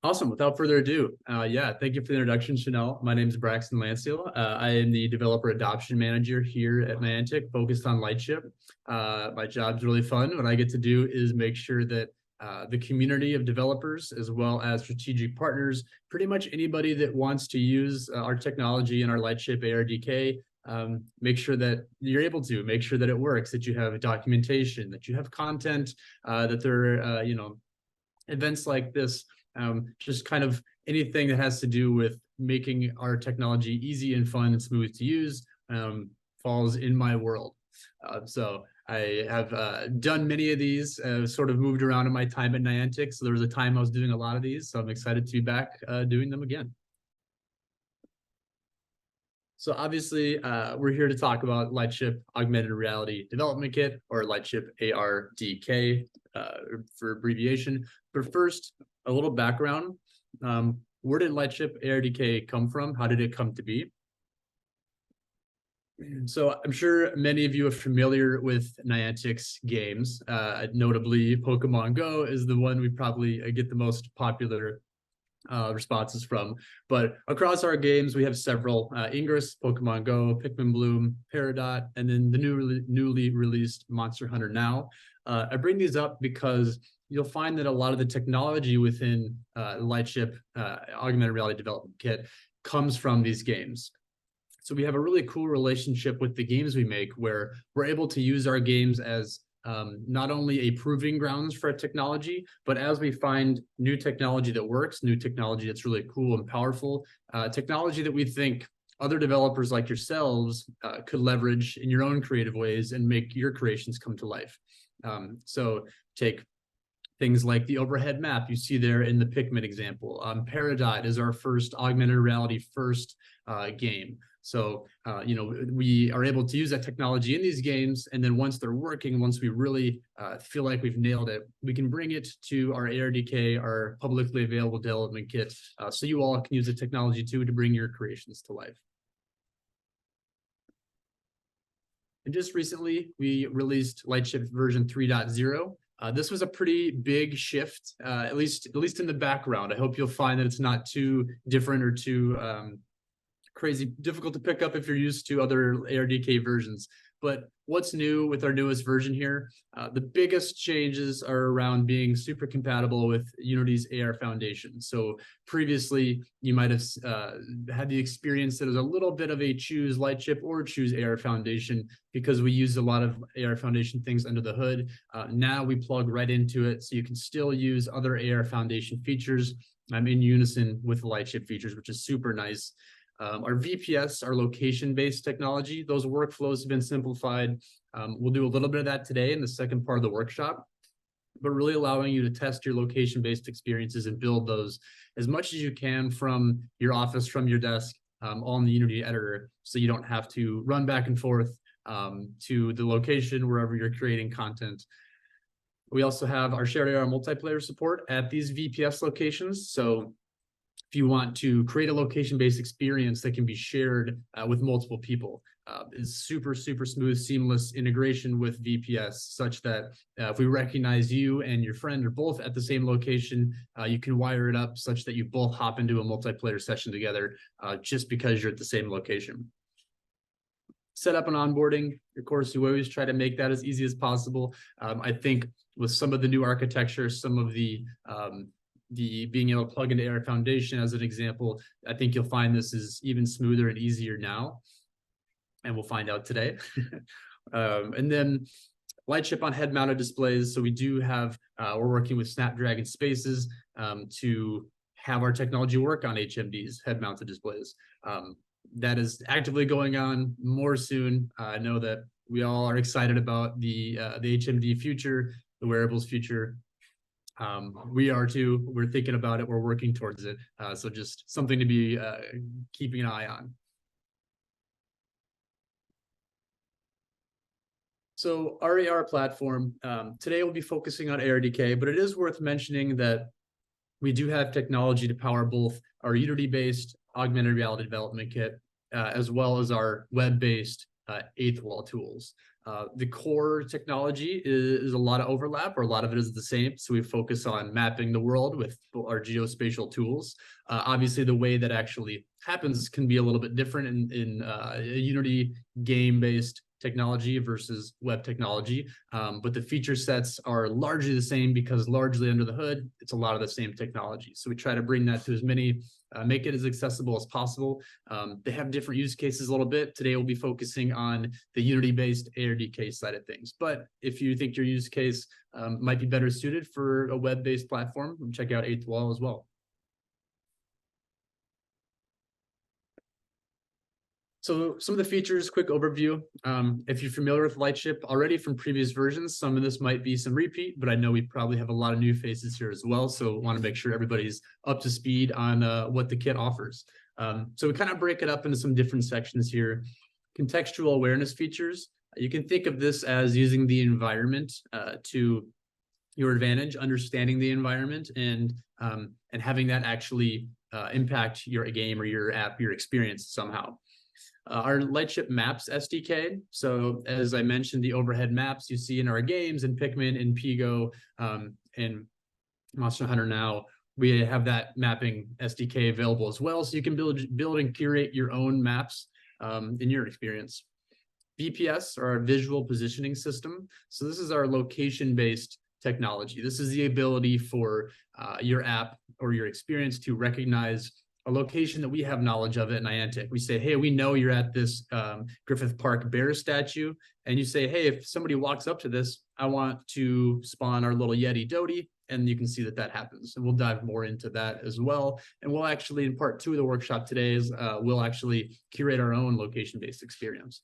Awesome. Without further ado, yeah, thank you for the introduction, Chanel. My name is Braxton Lansdale. I am the developer adoption manager here at Niantic, focused on Lightship. My job's really fun. What I get to do is make sure that the community of developers, as well as strategic partners, pretty much anybody that wants to use our technology and our Lightship ARDK, make sure that you're able to make sure that it works, that you have documentation, that you have content, that there are, events like this. Just kind of anything that has to do with making our technology easy and fun and smooth to use falls in my world. So I have done many of these, sort of moved around in my time at Niantic. So there was a time I was doing a lot of these. So I'm excited to be back doing them again. So obviously, we're here to talk about Lightship Augmented Reality Development Kit, or Lightship ARDK for abbreviation. But first, a little background. Where did Lightship ARDK come from? How did it come to be? So I'm sure many of you are familiar with Niantic's games. Notably, Pokemon Go is the one we probably get the most popular responses from. But across our games, we have several: Ingress, Pokemon Go, Pikmin Bloom, Peridot, and then the newly released Monster Hunter Now. I bring these up because you'll find that a lot of the technology within Lightship Augmented Reality Development Kit comes from these games. So we have a really cool relationship with the games we make, where we're able to use our games as not only a proving grounds for a technology, but as we find new technology that works, new technology that's really cool and powerful, technology that we think other developers like yourselves could leverage in your own creative ways and make your creations come to life. So take things like the overhead map you see there in the Pikmin example. Peridot is our first augmented reality game. So, we are able to use that technology in these games. And then once they're working, once we really feel like we've nailed it, we can bring it to our ARDK, our publicly available development kit, so you all can use the technology too to bring your creations to life. And just recently, we released Lightship version 3.0. This was a pretty big shift, at least in the background. I hope you'll find that it's not too different or too crazy difficult to pick up if you're used to other ARDK versions. But what's new with our newest version here? The biggest changes are around being super compatible with Unity's AR Foundation. So previously, you might have had the experience that it was a little bit of a choose Lightship or choose AR Foundation, because we use a lot of AR Foundation things under the hood. Now we plug right into it, so you can still use other AR Foundation features in unison with the Lightship features, which is super nice. Our VPS, our location-based technology, those workflows have been simplified. We'll do a little bit of that today in the second part of the workshop, but really allowing you to test your location-based experiences and build those as much as you can from your office, from your desk, all in the Unity editor, so you don't have to run back and forth to the location wherever you're creating content. We also have our shared AR multiplayer support at these VPS locations. So if you want to create a location-based experience that can be shared with multiple people, is super smooth, seamless integration with VPS, such that if we recognize you and your friend are both at the same location, you can wire it up such that you both hop into a multiplayer session together just because you're at the same location. Setup and onboarding, of course, you always try to make that as easy as possible. I think with some of the new architecture, some of the being able to plug into AR Foundation as an example, I think you'll find this is even smoother and easier now, and we'll find out today. And then Lightship on head-mounted displays. So we do have, we're working with Snapdragon Spaces to have our technology work on HMDs, head-mounted displays. That is actively going on, more soon. I know that we all are excited about the HMD future, the wearables future. We are too. We're thinking about it. We're working towards it. So just something to be keeping an eye on. So our AR platform, today we'll be focusing on ARDK, but it is worth mentioning that we do have technology to power both our Unity-based augmented reality development kit, as well as our web-based eighth wall tools. The core technology is a lot of overlap, or a lot of it is the same. So we focus on mapping the world with our geospatial tools. Obviously, the way that actually happens can be a little bit different in a Unity game-based technology versus web technology. But the feature sets are largely the same because largely under the hood, it's a lot of the same technology. So we try to bring that to as many, make it as accessible as possible. They have different use cases a little bit. Today, we'll be focusing on the Unity-based ARDK side of things. But if you think your use case might be better suited for a web-based platform, check out Eighth Wall as well. So some of the features, quick overview. If you're familiar with Lightship already from previous versions, some of this might be some repeat, but I know we probably have a lot of new faces here as well. So want to make sure everybody's up to speed on what the kit offers. So we kind of break it up into some different sections here. Contextual awareness features. You can think of this as using the environment to your advantage, understanding the environment and having that actually impact your game or your app, your experience somehow. Our Lightship Maps SDK. So as I mentioned, the overhead maps you see in our games in Pikmin and Pigo and Monster Hunter now, we have that mapping SDK available as well. So you can build and curate your own maps in your experience. VPS, or our visual positioning system. So this is our location-based technology. This is the ability for your app or your experience to recognize a location that we have knowledge of at Niantic. We say, hey, we know you're at this Griffith Park bear statue. And you say, hey, if somebody walks up to this, I want to spawn our little Yeti Doty. And you can see that happens. And we'll dive more into that as well. And we'll actually, in part 2 of the workshop today, is we'll actually curate our own location-based experience.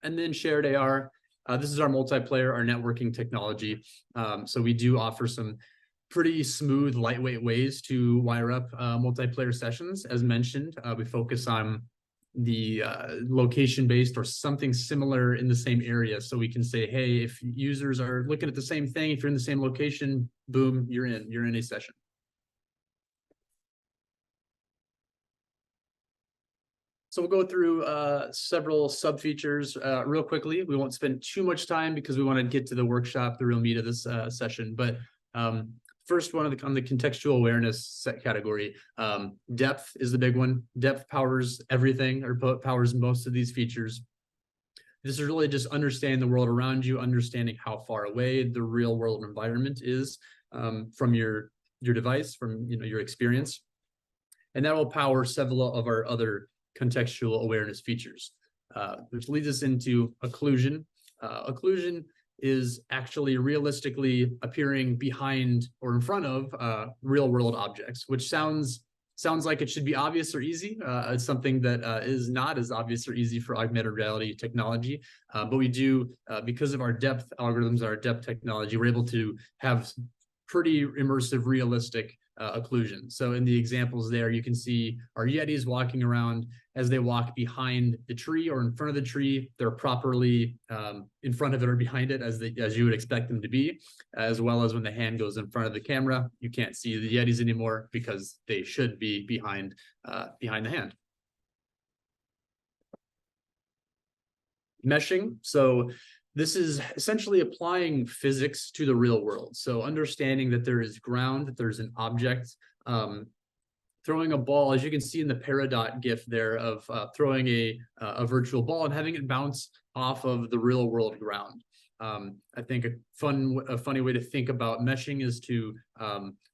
And then shared AR. This is our multiplayer, our networking technology. So we do offer some pretty smooth, lightweight ways to wire up multiplayer sessions. As mentioned, we focus on the location-based or something similar in the same area. So we can say, hey, if users are looking at the same thing, if you're in the same location, boom, you're in a session. So we'll go through several sub features real quickly. We won't spend too much time because we want to get to the workshop, the real meat of this session. But first one on the contextual awareness set category, depth is the big one. Depth powers everything, or powers most of these features. This is really just understanding the world around you, understanding how far away the real world environment is from your device, from your experience. And that will power several of our other contextual awareness features, which leads us into occlusion. Occlusion is actually realistically appearing behind or in front of real world objects, which sounds like it should be obvious or easy. It's something that is not as obvious or easy for augmented reality technology, but we do, because of our depth algorithms, our depth technology, we're able to have pretty immersive, realistic occlusion. So in the examples there, you can see our Yetis walking around. As they walk behind the tree or in front of the tree, they're properly in front of it or behind it as you would expect them to be, as well as when the hand goes in front of the camera, you can't see the Yetis anymore because they should be behind the hand. Meshing. So this is essentially applying physics to the real world. So understanding that there is ground, that there's an object, throwing a ball, as you can see in the Peridot GIF there of throwing a virtual ball and having it bounce off of the real world ground. I think a funny way to think about meshing is to,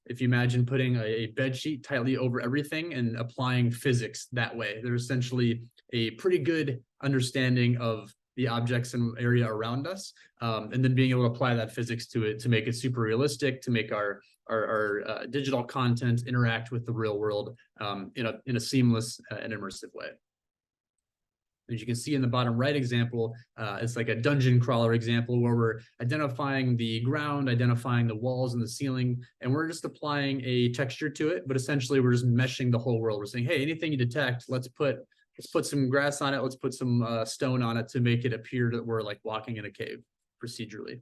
if you imagine putting a bed sheet tightly over everything and applying physics that way. There's essentially a pretty good understanding of the objects and area around us, and then being able to apply that physics to it to make it super realistic, to make our digital content interact with the real world in a seamless and immersive way. As you can see in the bottom right example, it's like a dungeon crawler example where we're identifying the ground, identifying the walls and the ceiling, and we're just applying a texture to it, but essentially we're just meshing the whole world. We're saying, hey, anything you detect, let's put some grass on it, let's put some stone on it to make it appear that we're like walking in a cave procedurally.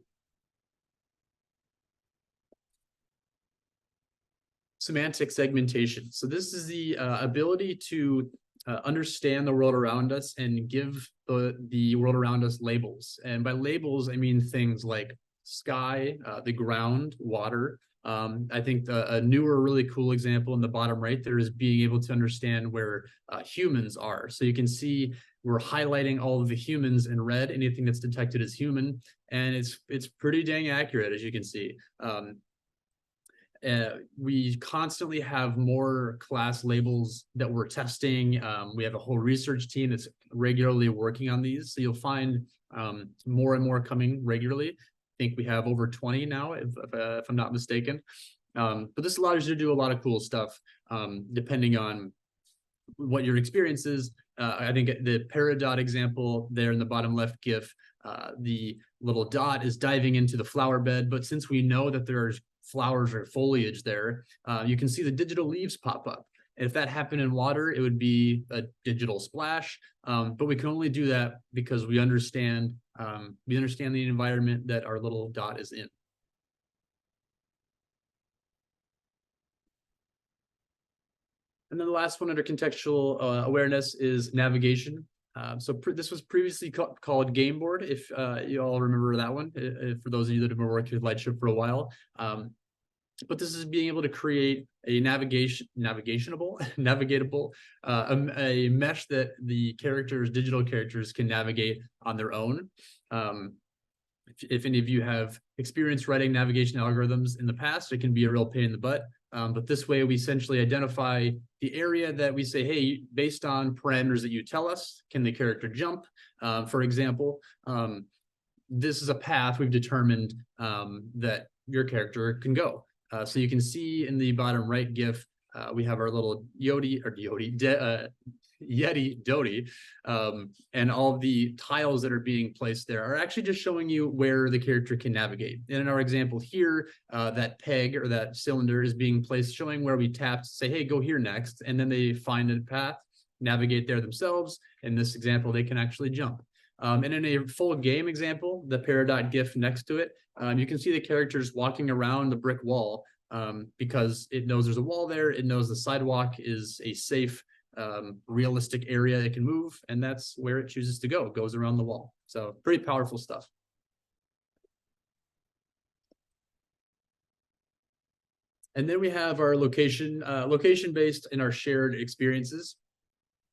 Semantic segmentation. So this is the ability to understand the world around us and give the world around us labels. And by labels, I mean things like sky, the ground, water. I think a newer, really cool example in the bottom right there is being able to understand where humans are. So you can see we're highlighting all of the humans in red, anything that's detected as human, and it's pretty dang accurate, as you can see. We constantly have more class labels that we're testing. We have a whole research team that's regularly working on these. So you'll find more and more coming regularly. I think we have over 20 now, if I'm not mistaken. But this allows you to do a lot of cool stuff depending on what your experience is. I think the Peridot example there in the bottom left GIF, the little dot is diving into the flower bed. But since we know that there's flowers or foliage there, you can see the digital leaves pop up. If that happened in water, it would be a digital splash. But we can only do that because we understand the environment that our little dot is in. And then the last one under contextual awareness is navigation. So this was previously called game board, if you all remember that one, for those of you that have been working with Lightship for a while. But this is being able to create a navigatable, a mesh that the digital characters can navigate on their own. If any of you have experience writing navigation algorithms in the past, it can be a real pain in the butt. But this way we essentially identify the area that we say, hey, based on parameters that you tell us, can the character jump? For example, this is a path we've determined that your character can go. So you can see in the bottom right GIF, we have our little Yeti Dodi, and all of the tiles that are being placed there are actually just showing you where the character can navigate. And in our example here, that peg or that cylinder is being placed, showing where we tap to say, hey, go here next. And then they find a path, navigate there themselves. In this example, they can actually jump. And in a full game example, the Peridot GIF next to it, you can see the characters walking around the brick wall because it knows there's a wall there. It knows the sidewalk is a safe, realistic area it can move, and that's where it chooses to go. It goes around the wall. So pretty powerful stuff. And then we have our location-based in our shared experiences,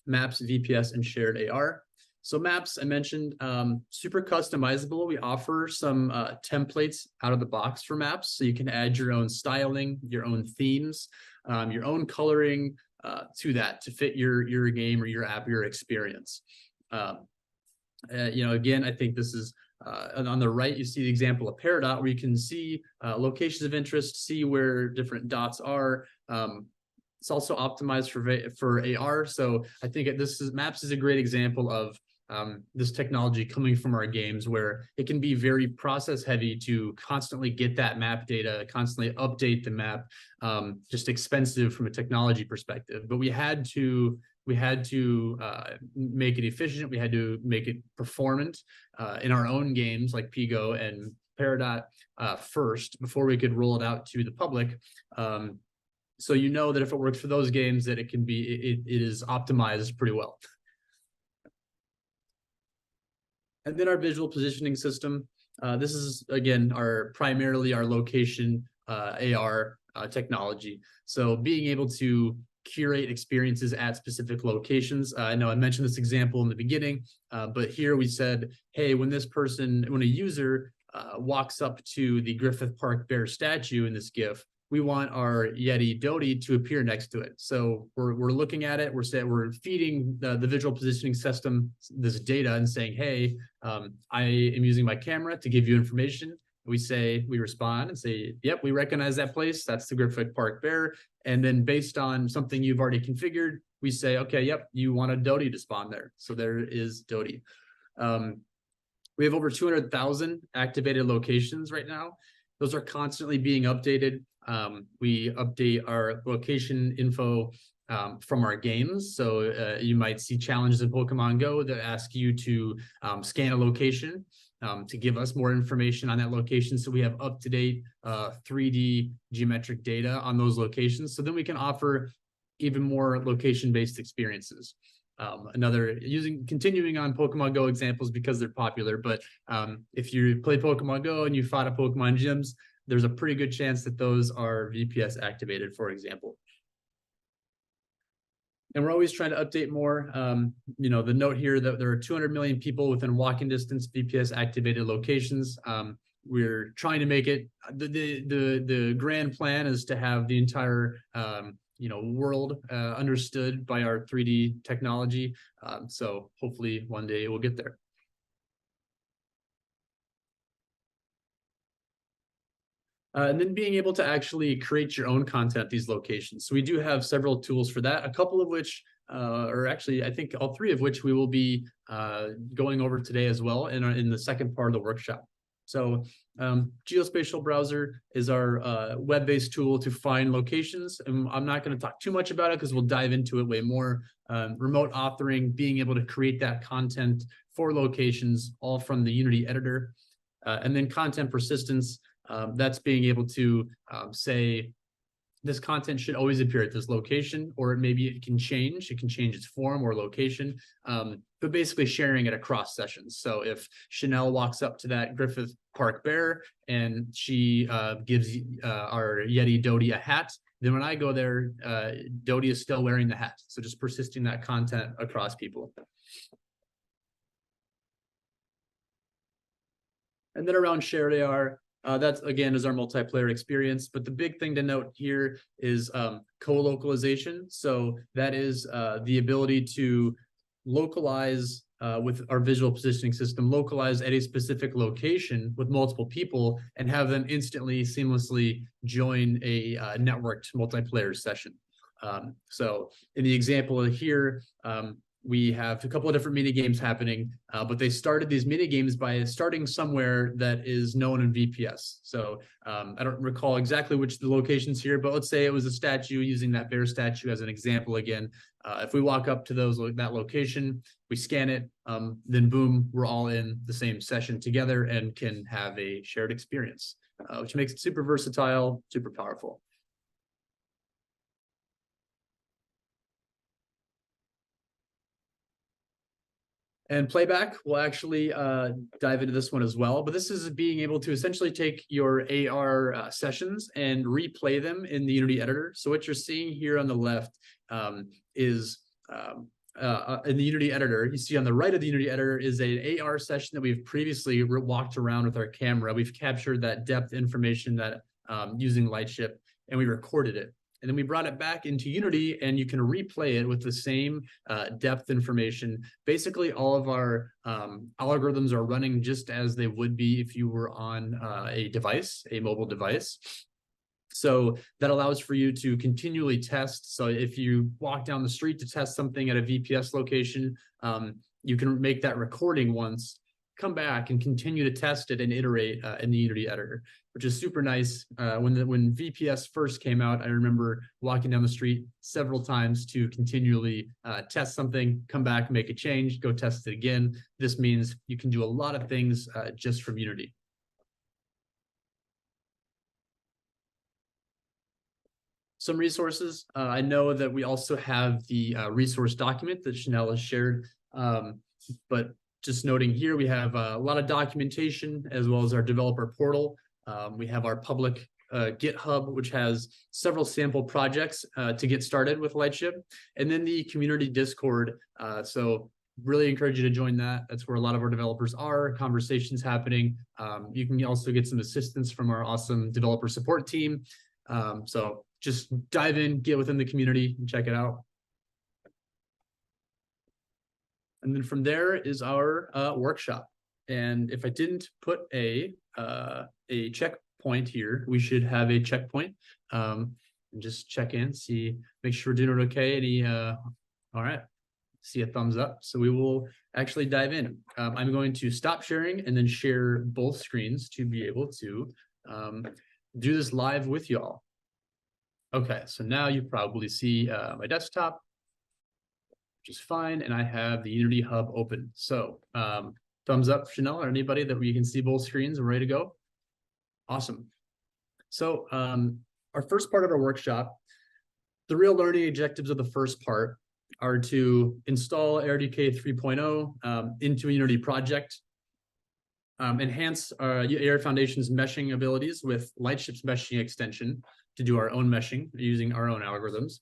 Maps, VPS, and shared AR. So Maps, I mentioned, super customizable. We offer some templates out of the box for Maps. So you can add your own styling, your own themes, your own coloring to that to fit your game or your app, your experience. Again, I think this is on the right, you see the example of Peridot, where you can see locations of interest, see where different dots are. It's also optimized for AR. So I think Maps is a great example of this technology coming from our games, where it can be very process heavy to constantly get that map data, constantly update the map, just expensive from a technology perspective. But we had to make it efficient. We had to make it performant in our own games like Pigo and Peridot first before we could roll it out to the public. So you know that if it works for those games, that it is optimized pretty well. And then our visual positioning system. This is, again, primarily our location AR technology. So being able to curate experiences at specific locations. I know I mentioned this example in the beginning, but here we said, hey, when a user walks up to the Griffith Park bear statue in this GIF, we want our Yeti Dodi to appear next to it. So we're looking at it, we're feeding the visual positioning system this data and saying, hey, I am using my camera to give you information. We respond and say, yep, we recognize that place. That's the Griffith Park bear. And then based on something you've already configured, we say, okay, yep, you want a Dodi to spawn there. So there is Dodi. We have over 200,000 activated locations right now. Those are constantly being updated. We update our location info from our games. So you might see challenges in Pokemon Go that ask you to scan a location to give us more information on that location. So we have up-to-date 3D geometric data on those locations. So then we can offer even more location-based experiences. continuing on Pokemon Go examples because they're popular. But if you play Pokemon Go and you fought at Pokemon gyms, there's a pretty good chance that those are VPS activated, for example. And we're always trying to update more. The note here that there are 200 million people within walking distance VPS activated locations. We're trying to make it, the grand plan is to have the entire world understood by our 3D technology. So hopefully one day we'll get there. And then being able to actually create your own content at these locations. So we do have several tools for that, a couple of which, or actually I think all three of which we will be going over today as well in the second part of the workshop. So geospatial browser is our web-based tool to find locations. And I'm not going to talk too much about it because we'll dive into it way more. Remote authoring, being able to create that content for locations, all from the Unity editor. And then content persistence, that's being able to say this content should always appear at this location, or maybe it can change its form or location, but basically sharing it across sessions. So if Chanel walks up to that Griffith Park bear and she gives our Yeti Dodie a hat, then when I go there, Dodie is still wearing the hat. So just persisting that content across people. And then around shared AR, that again is our multiplayer experience. But the big thing to note here is co-localization. So that is the ability to localize with our visual positioning system, localize at a specific location with multiple people and have them instantly, seamlessly join a networked multiplayer session. So in the example here, we have a couple of different mini games happening, but they started these mini games by starting somewhere that is known in VPS. So I don't recall exactly which the locations here, but let's say it was a statue, using that bear statue as an example again. If we walk up to that location, we scan it, then boom, we're all in the same session together and can have a shared experience, which makes it super versatile, super powerful. And Playback will actually dive into this one as well. But this is being able to essentially take your AR sessions and replay them in the Unity editor. So what you're seeing here on the left is in the Unity editor. You see on the right of the Unity editor is an AR session that we've previously walked around with our camera. We've captured that depth information that using Lightship, and we recorded it. And then we brought it back into Unity, and you can replay it with the same depth information. Basically, all of our algorithms are running just as they would be if you were on a mobile device. So that allows for you to continually test. So if you walk down the street to test something at a VPS location, you can make that recording once, come back and continue to test it and iterate in the Unity editor, which is super nice. When VPS first came out, I remember walking down the street several times to continually test something, come back, make a change, go test it again. This means you can do a lot of things just from Unity. Some resources. I know that we also have the resource document that Chanel has shared, but just noting here, we have a lot of documentation as well as our developer portal. We have our public GitHub, which has several sample projects to get started with Lightship, and then the community Discord. So really encourage you to join that. That's where a lot of our developers are, conversations happening. You can also get some assistance from our awesome developer support team. So just dive in, get within the community and check it out. And then from there is our workshop. And if I didn't put a checkpoint here, we should have a checkpoint. And just check in, make sure we're doing it okay. All right, see a thumbs up. So we will actually dive in. I'm going to stop sharing and then share both screens to be able to do this live with y'all. Okay, so now you probably see my desktop, which is fine, and I have the Unity Hub open. So thumbs up, Chanel, or anybody that we can see both screens and ready to go. Awesome. So our first part of our workshop, the real learning objectives of the first part are to install ARDK 3.0 into a Unity project, enhance AR Foundation's meshing abilities with Lightship's meshing extension to do our own meshing using our own algorithms,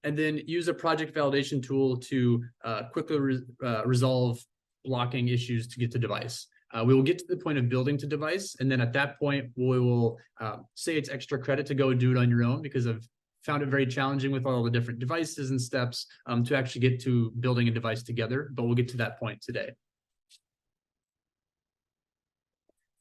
and then use a project validation tool to quickly resolve blocking issues to get to device. We will get to the point of building to device, and then at that point, we will say it's extra credit to go do it on your own, because I've found it very challenging with all the different devices and steps to actually get to building a device together, but we'll get to that point today.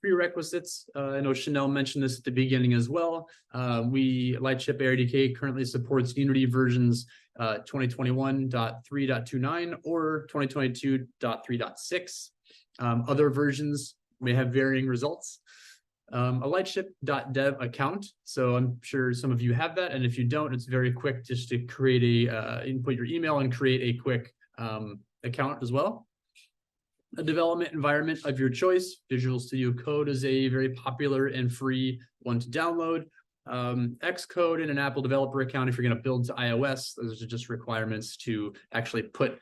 Prerequisites, I know Chanel mentioned this at the beginning as well. Lightship ARDK currently supports Unity versions 2021.3.29 or 2022.3.6. Other versions may have varying results. A lightship.dev account. So I'm sure some of you have that. And if you don't, it's very quick just to create input your email and create a quick account as well. A development environment of your choice. Visual Studio Code is a very popular and free one to download. Xcode and an Apple developer account if you're going to build to iOS. Those are just requirements to actually put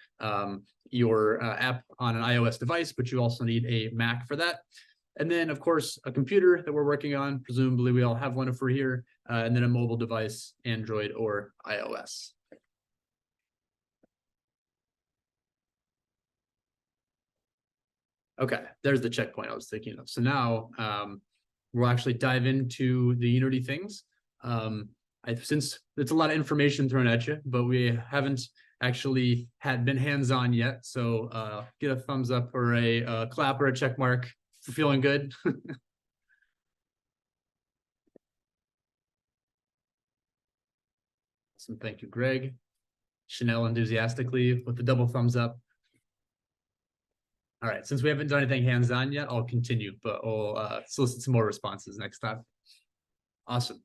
your app on an iOS device, but you also need a Mac for that. And then, of course, a computer that we're working on. Presumably, we all have one if we're here. And then a mobile device, Android or iOS. Okay, there's the checkpoint I was thinking of. So now we'll actually dive into the Unity things. Since it's a lot of information thrown at you, but we haven't actually been hands-on yet. So get a thumbs up or a clap or a check mark for feeling good. Awesome, thank you, Greg. Chanel enthusiastically with the double thumbs up. All right, since we haven't done anything hands-on yet, I'll continue, but I'll solicit some more responses next time. Awesome.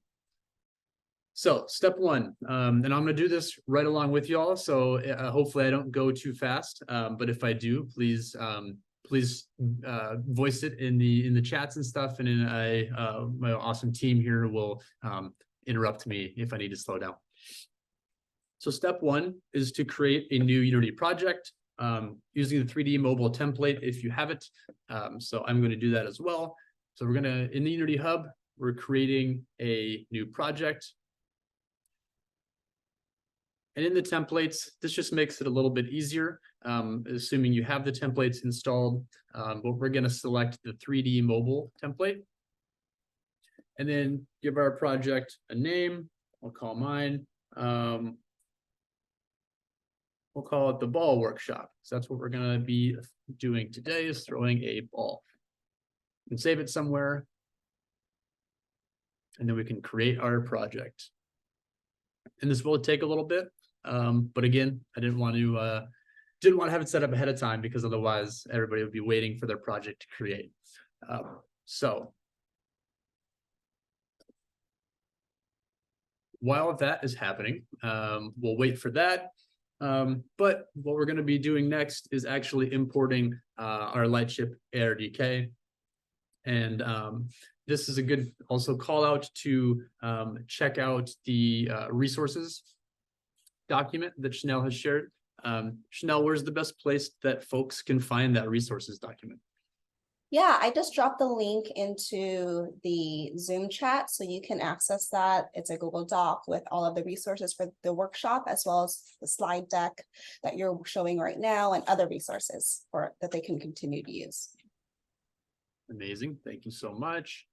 So step one, and I'm gonna do this right along with y'all, so hopefully I don't go too fast, but if I do, please voice it in the chats and stuff, and in my awesome team here will interrupt me if I need to slow down. So step one is to create a new Unity project. Using the 3D mobile template if you have it. So I'm going to do that as well. So we're going to, in the Unity Hub, we're creating a new project. And in the templates, this just makes it a little bit easier, assuming you have the templates installed. But we're going to select the 3D mobile template. And then give our project a name. I'll call mine. We'll call it the ball workshop. So that's what we're going to be doing today, is throwing a ball. And save it somewhere. And then we can create our project. And this will take a little bit. But again, I didn't want to have it set up ahead of time, because otherwise everybody would be waiting for their project to create. So while that is happening, we'll wait for that. But what we're going to be doing next is actually importing our Lightship ARDK. And this is a good also call out to check out the resources document that Chanel has shared. Chanel, where's the best place that folks can find that resources document? Yeah, I just dropped the link into the Zoom chat, so you can access that. It's a Google Doc with all of the resources for the workshop, as well as the slide deck that you're showing right now, and other resources that they can continue to use. Amazing, thank you so much.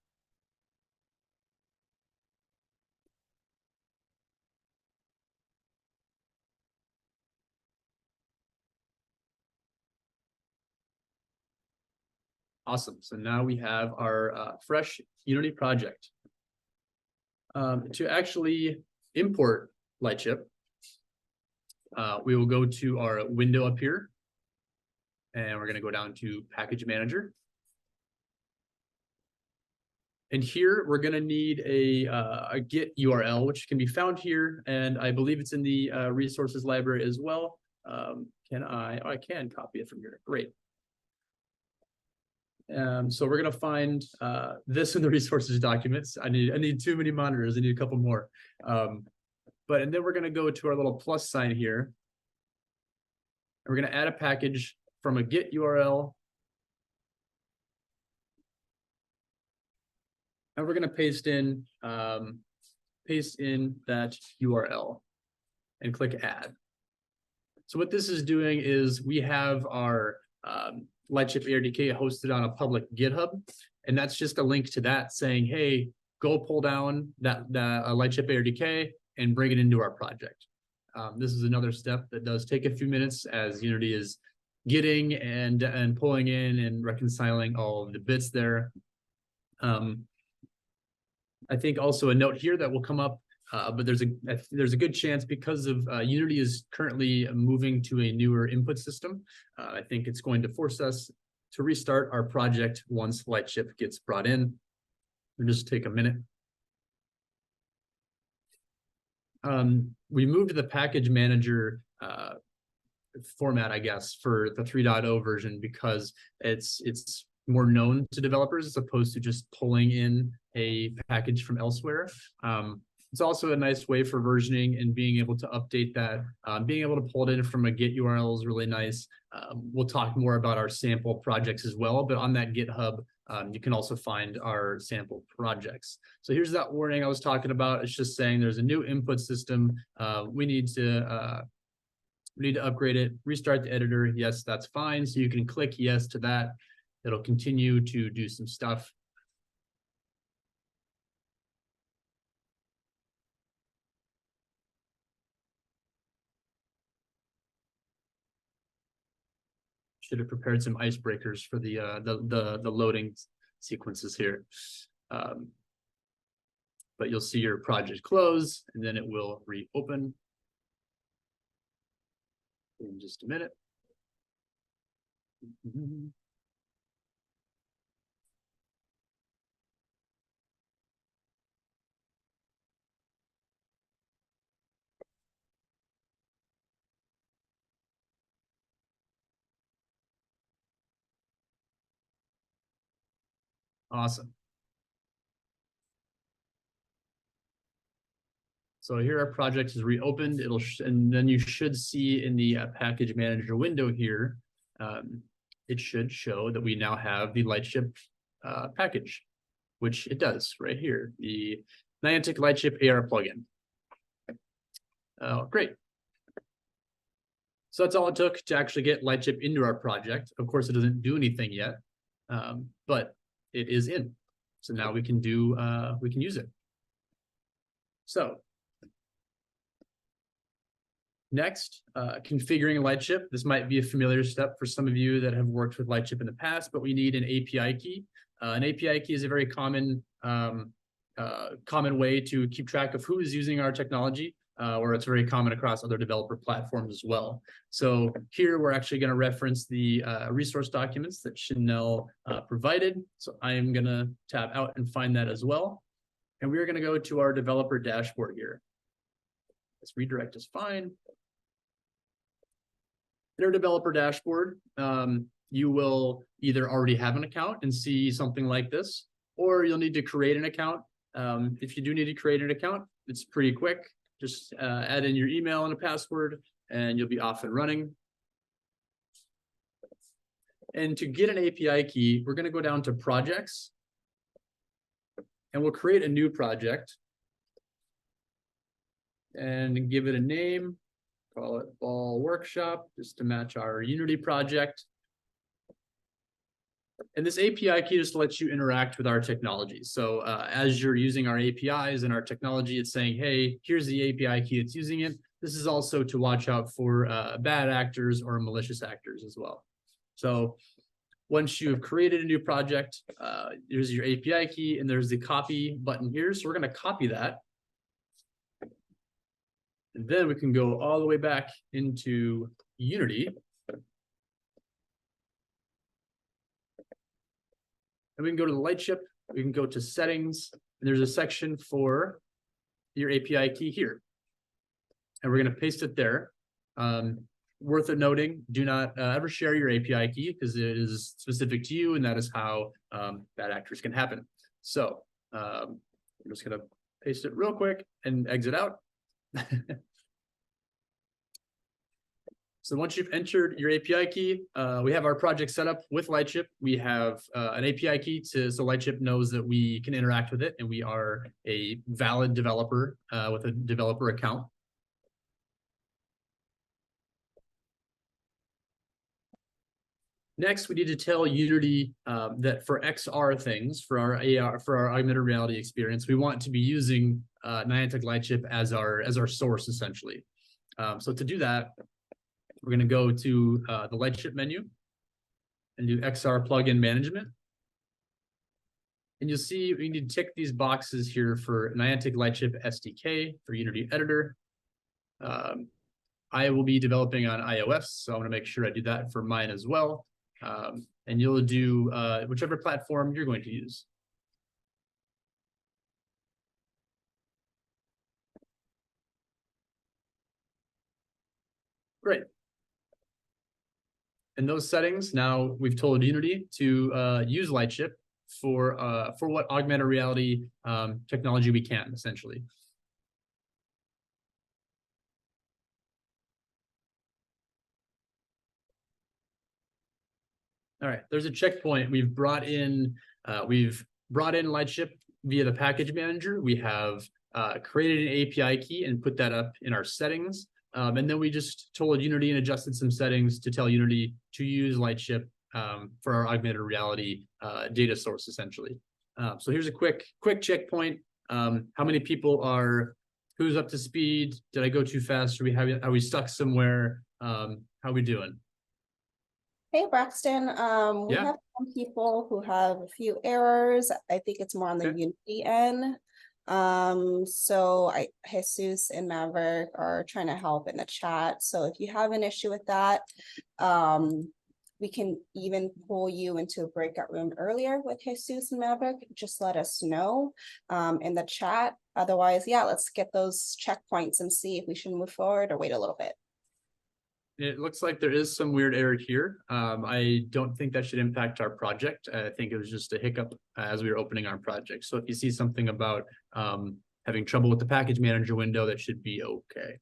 Awesome. So now we have our fresh Unity project. To actually import Lightship, we will go to our window up here, and we're going to go down to Package Manager. And here we're going to need a Git URL, which can be found here, and I believe it's in the resources library as well. I can copy it from here. Great. So we're going to find this in the resources documents. I need too many monitors. I need a couple more. And then we're going to go to our little plus sign here. We're going to add a package from a get URL. And we're going to paste in that URL and click add. So what this is doing is we have our Lightship ARDK hosted on a public GitHub, and that's just a link to that saying, hey, go pull down that Lightship ARDK and bring it into our project. This is another step that does take a few minutes as Unity is getting and pulling in and reconciling all of the bits there. I think also a note here that will come up, but there's a good chance because of Unity is currently moving to a newer input system. I think it's going to force us to restart our project once Lightship gets brought in. We'll just take a minute. We moved to the package manager format, I guess, for the 3.0 version because it's more known to developers as opposed to just pulling in a package from elsewhere. It's also a nice way for versioning and being able to update that. Being able to pull it in from a Git URL is really nice. We'll talk more about our sample projects as well, but on that GitHub, you can also find our sample projects. So here's that warning I was talking about. It's just saying there's a new input system. We need to upgrade it, restart the editor. Yes, that's fine. So you can click yes to that. It'll continue to do some stuff. Should have prepared some icebreakers for the loading sequences here. But you'll see your project close and then it will reopen in just a minute. Awesome. So here our project is reopened. And then you should see in the package manager window here, it should show that we now have the Lightship package, which it does right here, the Niantic Lightship AR plugin. Great. So that's all it took to actually get Lightship into our project. Of course, it doesn't do anything yet, but it is in. So now we can use it. So next, configuring Lightship. This might be a familiar step for some of you that have worked with Lightship in the past, but we need an API key. An API key is a very common way to keep track of who is using our technology, or it's very common across other developer platforms as well. So here we're actually going to reference the resource documents that Chanel provided. So I am going to tab out and find that as well. And we're going to go to our developer dashboard here. This redirect is fine. In our developer dashboard, you will either already have an account and see something like this, or you'll need to create an account. If you do need to create an account, it's pretty quick. Just add in your email and a password, and you'll be off and running. And to get an API key, we're going to go down to projects, and we'll create a new project and give it a name. Call it Ball Workshop, just to match our Unity project. And this API key just lets you interact with our technology. So as you're using our APIs and our technology, it's saying, hey, here's the API key that's using it. This is also to watch out for bad actors or malicious actors as well. So once you've created a new project, here's your API key, and there's the copy button here. So we're going to copy that. And then we can go all the way back into Unity. And we can go to the Lightship, we can go to settings, and there's a section for your API key here. And we're going to paste it there. Worth of noting, do not ever share your API key because it is specific to you, and that is how bad actors can happen. So I'm just going to paste it real quick and exit out. So once you've entered your API key, we have our project set up with Lightship. We have an API key so Lightship knows that we can interact with it and we are a valid developer with a developer account. Next, we need to tell Unity that for XR things, for our augmented reality experience, we want to be using Niantic Lightship as our source essentially. So to do that, we're going to go to the Lightship menu and do XR plugin management. And you'll see we need to tick these boxes here for Niantic Lightship SDK for Unity Editor. I will be developing on iOS, so I'm going to make sure I do that for mine as well. And you'll do whichever platform you're going to use. Great. In those settings, now we've told Unity to use Lightship for what augmented reality technology we can, essentially. All right, there's a checkpoint. We've brought in Lightship via the package manager. We have created an API key and put that up in our settings. And then we just told Unity and adjusted some settings to tell Unity to use Lightship for our augmented reality data source, essentially. So here's a quick checkpoint. How many people who's up to speed? Did I go too fast? Are we stuck somewhere? How are we doing? Hey, Braxton, we Yeah. have some people who have a few errors. I think it's more on the Unity end. So Jesus and Maverick are trying to help in the chat. So if you have an issue with that, we can even pull you into a breakout room earlier with Jesus and Maverick. Just let us know in the chat. Otherwise, yeah, let's get those checkpoints and see if we should move forward or wait a little bit. It looks like there is some weird error here. I don't think that should impact our project. I think it was just a hiccup as we were opening our project. So if you see something about having trouble with the package manager window, that should be okay.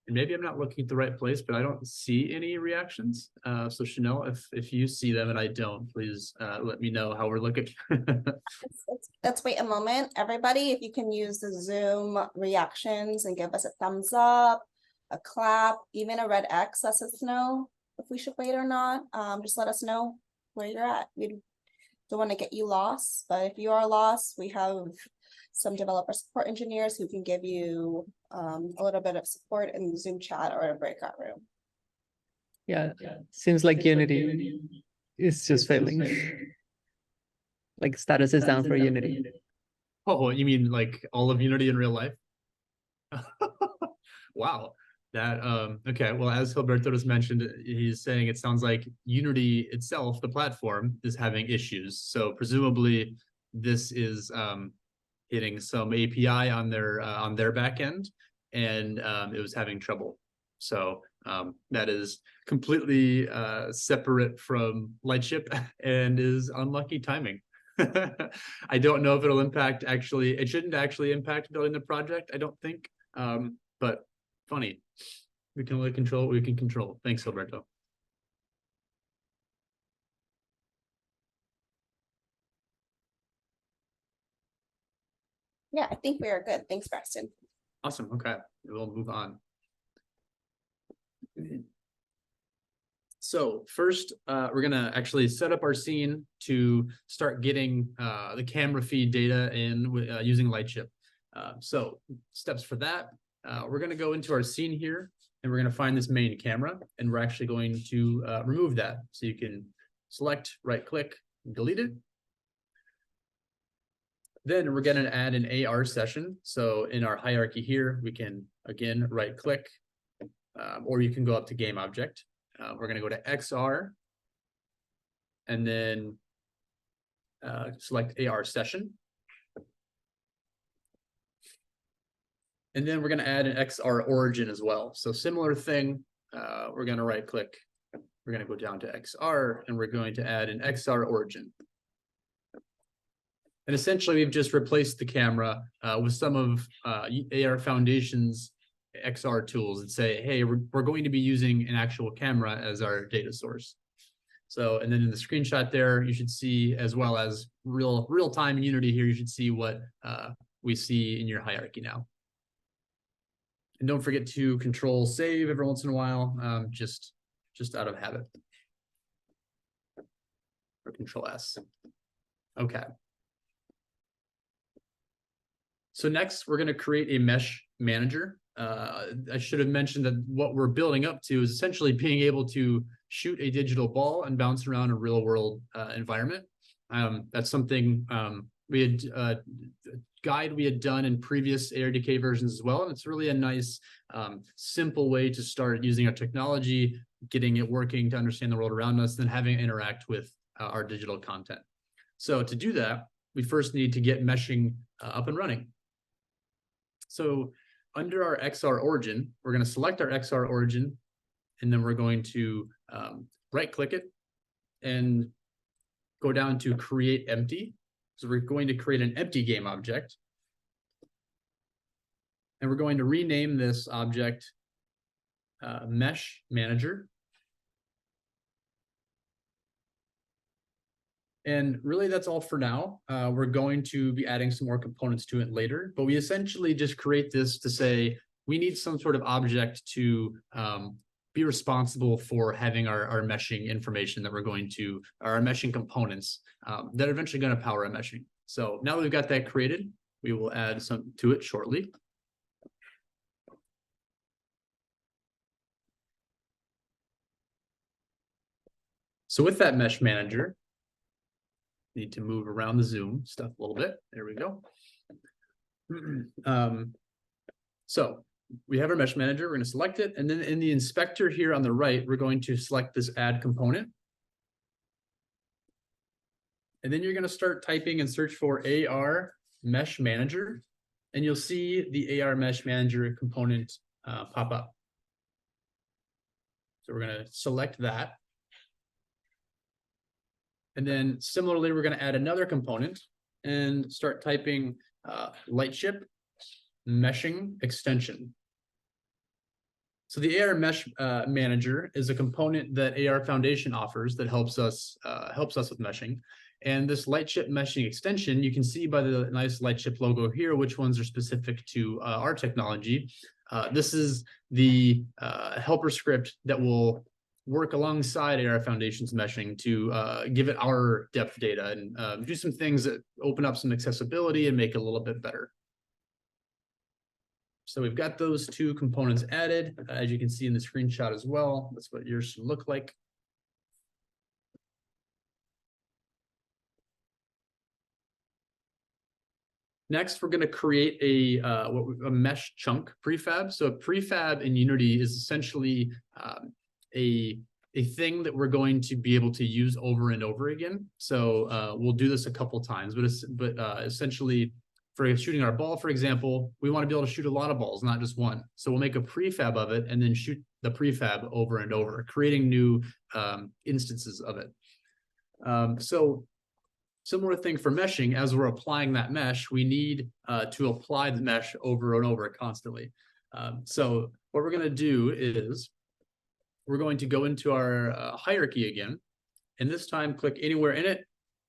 And maybe I'm not looking at the right place, but I don't see any reactions. So Chanel, if you see them and I don't, please let me know how we're looking. Let's wait a moment. Everybody, if you can use the Zoom reactions and give us a thumbs up, a clap, even a red X, lets us know if we should wait or not. Just let us know where you're at. We don't want to get you lost, but if you are lost, we have some developer support engineers who can give you a little bit of support in the Zoom chat or a breakout room. Yeah, seems like Unity is just failing. Like status is down for Unity. Oh, you mean like all of Unity in real life? Wow. That okay, well, as Gilberto just mentioned, he's saying it sounds like Unity itself, the platform, is having issues. So presumably this is hitting some API on their back end, and it was having trouble. So that is completely separate from Lightship and is unlucky timing. I don't know if it'll impact it shouldn't actually impact building the project, I don't think. But funny. We can only control what we can control. Thanks, Gilberto. Yeah, I think we are good. Thanks, Braxton. Awesome. Okay, we'll move on. So first, we're gonna actually set up our scene to start getting the camera feed data in using Lightship. So steps for that, we're gonna go into our scene here, and we're gonna find this main camera, and we're actually going to remove that. So you can select, right-click, delete it. Then we're going to add an AR session. So in our hierarchy here, we can, again, right-click, or you can go up to Game Object. We're going to go to XR, and then select AR session. And then we're going to add an XR origin as well. So similar thing, we're going to right-click. We're going to go down to XR, and we're going to add an XR origin. And essentially, we've just replaced the camera with some of AR Foundation's XR tools that say, hey, we're going to be using an actual camera as our data source. So, and then in the screenshot there, you should see, as well as real time in Unity here, you should see what we see in your hierarchy now. And don't forget to control save every once in a while, just out of habit. Or control S. Okay. So next, we're going to create a mesh manager. I should have mentioned that what we're building up to is essentially being able to shoot a digital ball and bounce around a real world environment. That's something we had guide we had done in previous ARDK versions as well. And it's really a nice, simple way to start using our technology, getting it working to understand the world around us, then having it interact with our digital content. So to do that, we first need to get meshing up and running. So under our XR origin, we're going to select our XR origin, and then we're going to right click it and go down to create empty. So we're going to create an empty game object. And we're going to rename this object Mesh Manager. And really, that's all for now. We're going to be adding some more components to it later, but we essentially just create this to say we need some sort of object to be responsible for having our meshing information that we're going to, our meshing components that are eventually going to power our meshing. So now that we've got that created, we will add some to it shortly. So with that mesh manager, need to move around the zoom stuff a little bit. There we go. So we have our mesh manager. We're going to select it. And then in the inspector here on the right, we're going to select this add component. And then you're going to start typing and search for AR mesh manager. And you'll see the AR mesh manager component pop up. So we're going to select that. And then similarly, we're going to add another component and start typing Lightship Meshing Extension. So the AR Mesh Manager is a component that AR Foundation offers that helps us with meshing. And this Lightship Meshing Extension, you can see by the nice Lightship logo here, which ones are specific to our technology. This is the helper script that will work alongside AR Foundation's meshing to give it our depth data and do some things that open up some accessibility and make it a little bit better. So we've got those two components added, as you can see in the screenshot as well. That's what yours should look like. Next, we're going to create a mesh chunk prefab. So a prefab in Unity is essentially a thing that we're going to be able to use over and over again. So we'll do this a couple times, but essentially for shooting our ball, for example, we want to be able to shoot a lot of balls, not just one. So we'll make a prefab of it and then shoot the prefab over and over, creating new instances of it. So similar thing for meshing, as we're applying that mesh, we need to apply the mesh over and over constantly. So what we're going to do is we're going to go into our hierarchy again, and this time click anywhere in it,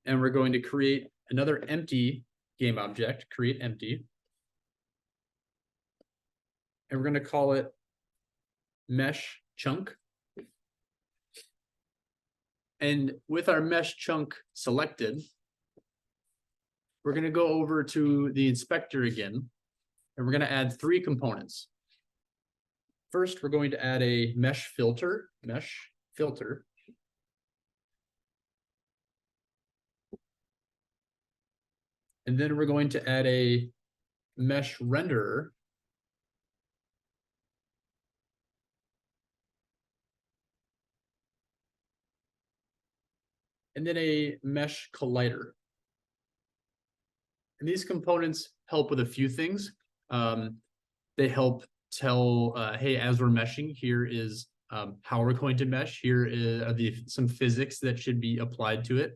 and we're going to create another empty game object, create empty. And we're going to call it mesh chunk. And with our mesh chunk selected, we're going to go over to the inspector again, and we're going to add 3 components. First, we're going to add a mesh filter. And then we're going to add a mesh renderer. And then a mesh collider. And these components help with a few things. They help tell, hey, as we're meshing, here is how we're going to mesh. Here are some physics that should be applied to it,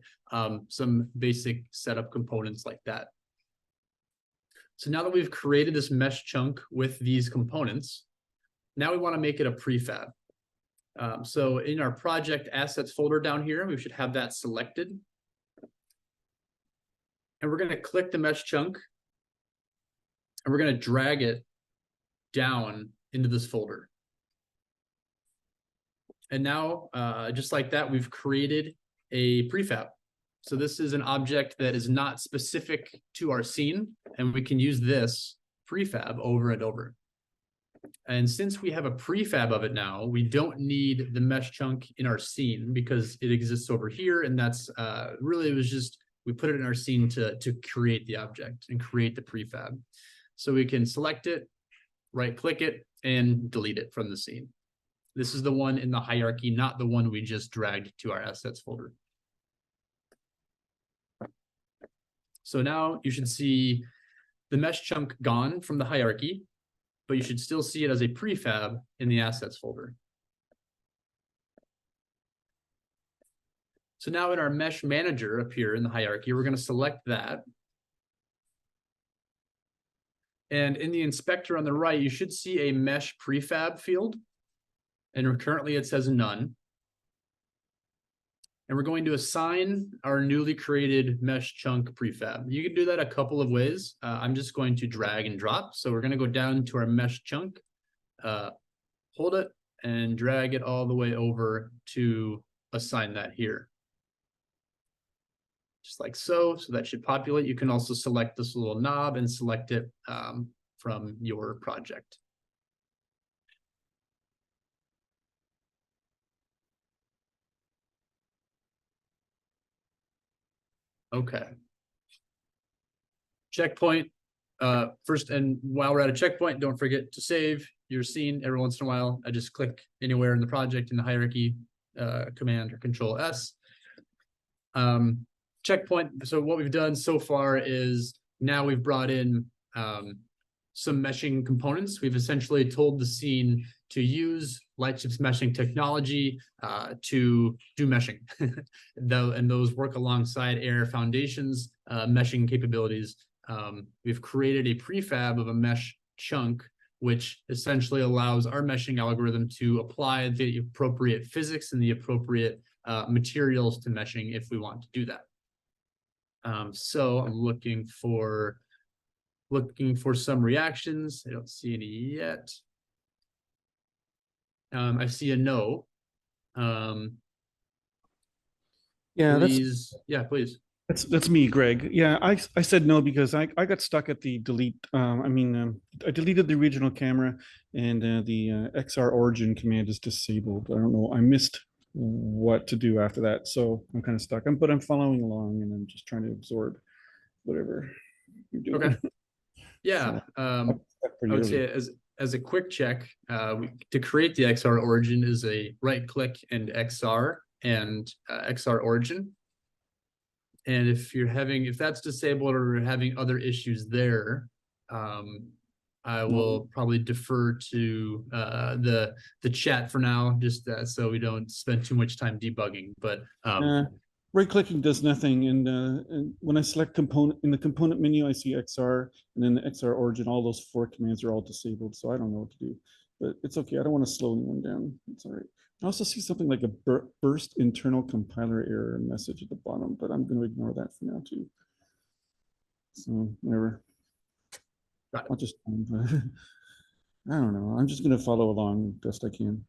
some basic setup components like that. So now that we've created this mesh chunk with these components, now we want to make it a prefab. So in our project assets folder down here, we should have that selected. And we're going to click the mesh chunk and we're going to drag it down into this folder. And now, just like that, we've created a prefab. So this is an object that is not specific to our scene, and we can use this prefab over and over. And since we have a prefab of it now, we don't need the mesh chunk in our scene because it exists over here. And that's really, it was just, we put it in our scene to create the object and create the prefab. So we can select it, right click it, and delete it from the scene. This is the one in the hierarchy, not the one we just dragged to our assets folder. So now you should see the mesh chunk gone from the hierarchy, but you should still see it as a prefab in the assets folder. So now in our mesh manager up here in the hierarchy, we're going to select that. And in the inspector on the right, you should see a mesh prefab field. And currently it says none. And we're going to assign our newly created mesh chunk prefab. You can do that a couple of ways. I'm just going to drag and drop. So we're going to go down to our mesh chunk, hold it, and drag it all the way over to assign that here. Just like so. So that should populate. You can also select this little knob and select it from your project. Okay. Checkpoint. First, and while we're at a checkpoint, don't forget to save your scene every once in a while. I just click anywhere in the project in the hierarchy, Command or Control S. Checkpoint. So what we've done so far is now we've brought in some meshing components. We've essentially told the scene to use Lightship's meshing technology to do meshing. And those work alongside Air Foundation's meshing capabilities. We've created a prefab of a mesh chunk, which essentially allows our meshing algorithm to apply the appropriate physics and the appropriate materials to meshing if we want to do that. So I'm looking for some reactions. I don't see any yet. I see a no. Yeah, please. Yeah, please. That's me, Greg. Yeah, I said no because I got stuck at the delete. I deleted the original camera, and the XR origin command is disabled. I don't know. I missed what to do after that, so I'm kind of stuck. But I'm following along, and I'm just trying to absorb whatever you're doing. Okay. Yeah. So, I would say as a quick check, to create the XR origin is a right click and XR and XR origin. And if that's disabled or having other issues there, I will probably defer to the chat for now, just so we don't spend too much time debugging. But right clicking does nothing, and when I select component in the component menu, I see XR, and then the XR origin. All those 4 commands are all disabled, so I don't know what to do. But it's okay. I don't want to slow anyone down. It's all right. I also see something like a burst internal compiler error message at the bottom, but I'm going to ignore that for now too. So whatever. I'll just I don't know. I'm just going to follow along best I can.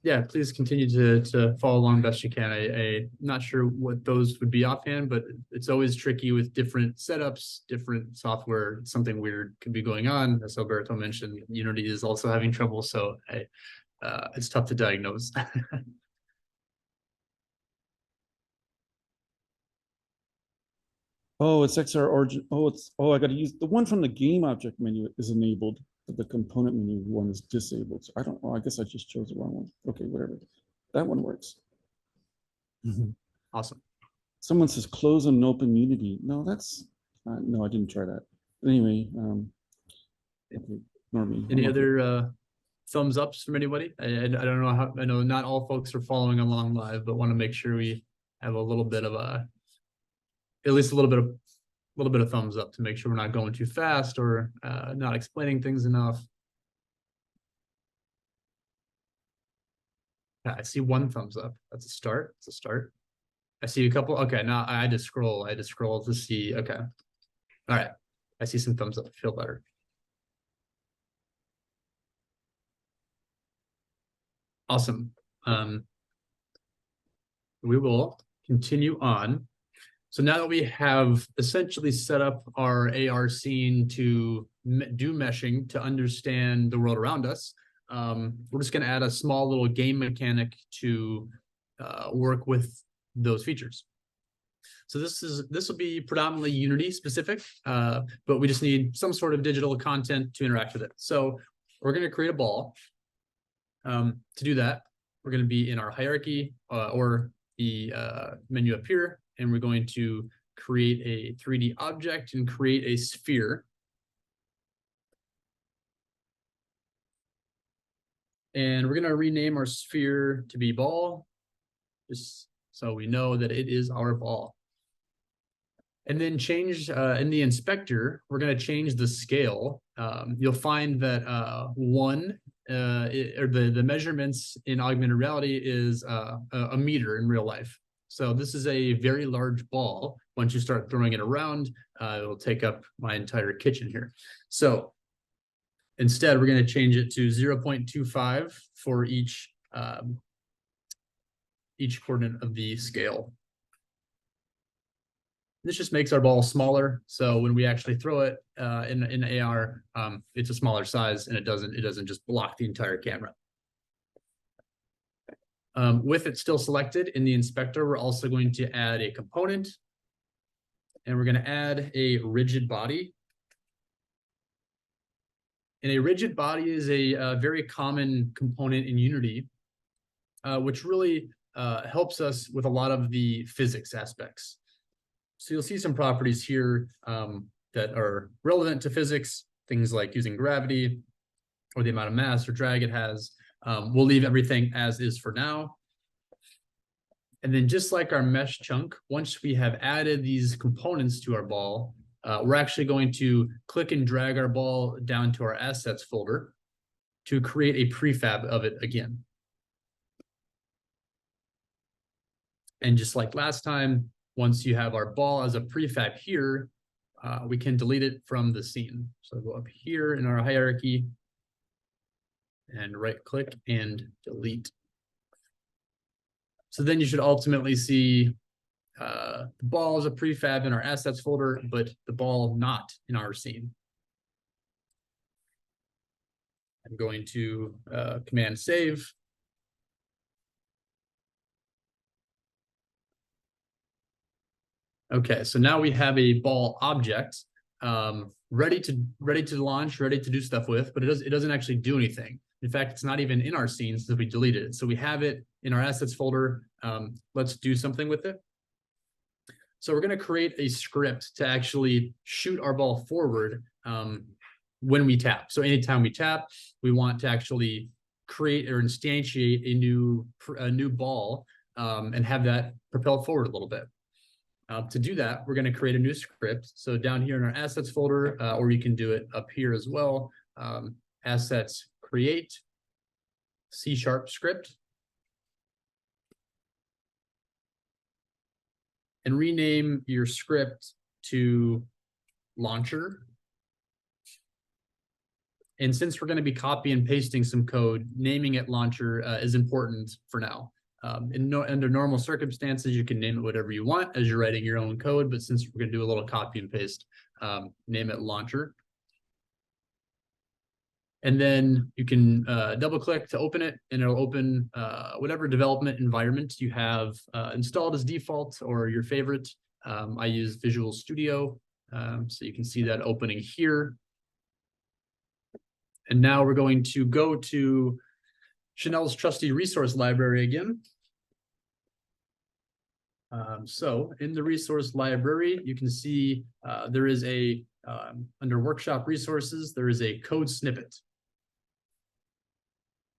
Yeah, please continue to follow along best you can. I'm not sure what those would be offhand, but it's always tricky with different setups, different software. Something weird could be going on. As Alberto mentioned, Unity is also having trouble, so it's tough to diagnose. Oh, it's XR origin. I got to use the one from the game object menu is enabled, but the component menu one is disabled. So I don't know. I guess I just chose the wrong one. Okay, whatever. That one works. Awesome. Someone says close and open Unity. No, that's no, I didn't try that. But anyway, okay, ignore me. Any other thumbs ups from anybody? I don't know how, I know not all folks are following along live, but want to make sure we have a little bit of at least a little bit of thumbs up to make sure we're not going too fast or not explaining things enough. Yeah, I see one thumbs up. That's a start. It's a start. I see a couple. Okay, now I had to scroll. I had to scroll to see. Okay. All right. I see some thumbs up. I feel better. Awesome. We will continue on. So now that we have essentially set up our AR scene to do meshing to understand the world around us, we're just going to add a small little game mechanic to work with those features. So this will be predominantly Unity specific, but we just need some sort of digital content to interact with it. So we're going to create a ball. To do that, we're going to be in our hierarchy or the menu up here, and we're going to create a 3D object and create a sphere. And we're going to rename our sphere to be ball, just so we know that it is our ball. And then change in the inspector, we're going to change the scale. You'll find that the measurements in augmented reality is a meter in real life. So this is a very large ball. Once you start throwing it around, it'll take up my entire kitchen here. So instead, we're going to change it to 0.25 for each coordinate of the scale. This just makes our ball smaller, so when we actually throw it in AR, it's a smaller size, and it doesn't just block the entire camera. With it still selected in the inspector, we're also going to add a component, and we're going to add a rigid body. And a rigid body is a very common component in Unity, which really helps us with a lot of the physics aspects. So you'll see some properties here that are relevant to physics, things like using gravity or the amount of mass or drag it has. We'll leave everything as is for now. And then just like our mesh chunk, once we have added these components to our ball, we're actually going to click and drag our ball down to our assets folder to create a prefab of it again. And just like last time, once you have our ball as a prefab here, we can delete it from the scene. So go up here in our hierarchy and right click and delete. So then you should ultimately see the ball as a prefab in our assets folder, but the ball not in our scene. I'm going to command save. Okay, so now we have a ball object ready to launch, ready to do stuff with, but it doesn't actually do anything. In fact, it's not even in our scene since we deleted it. So we have it in our assets folder. Let's do something with it. So we're going to create a script to actually shoot our ball forward when we tap. So anytime we tap, we want to actually create or instantiate a new ball and have that propel forward a little bit. To do that, we're going to create a new script. So down here in our assets folder, or you can do it up here as well. Assets create C# script. And rename your script to launcher. And since we're going to be copy and pasting some code, naming it launcher is important for now. Under normal circumstances, you can name it whatever you want as you're writing your own code, but since we're going to do a little copy and paste, name it launcher. And then you can double click to open it, and it'll open whatever development environment you have installed as default or your favorite. I use Visual Studio, so you can see that opening here. And now we're going to go to Chanel's trusty resource library again. So in the resource library, you can see there is under workshop resources, there is a code snippet.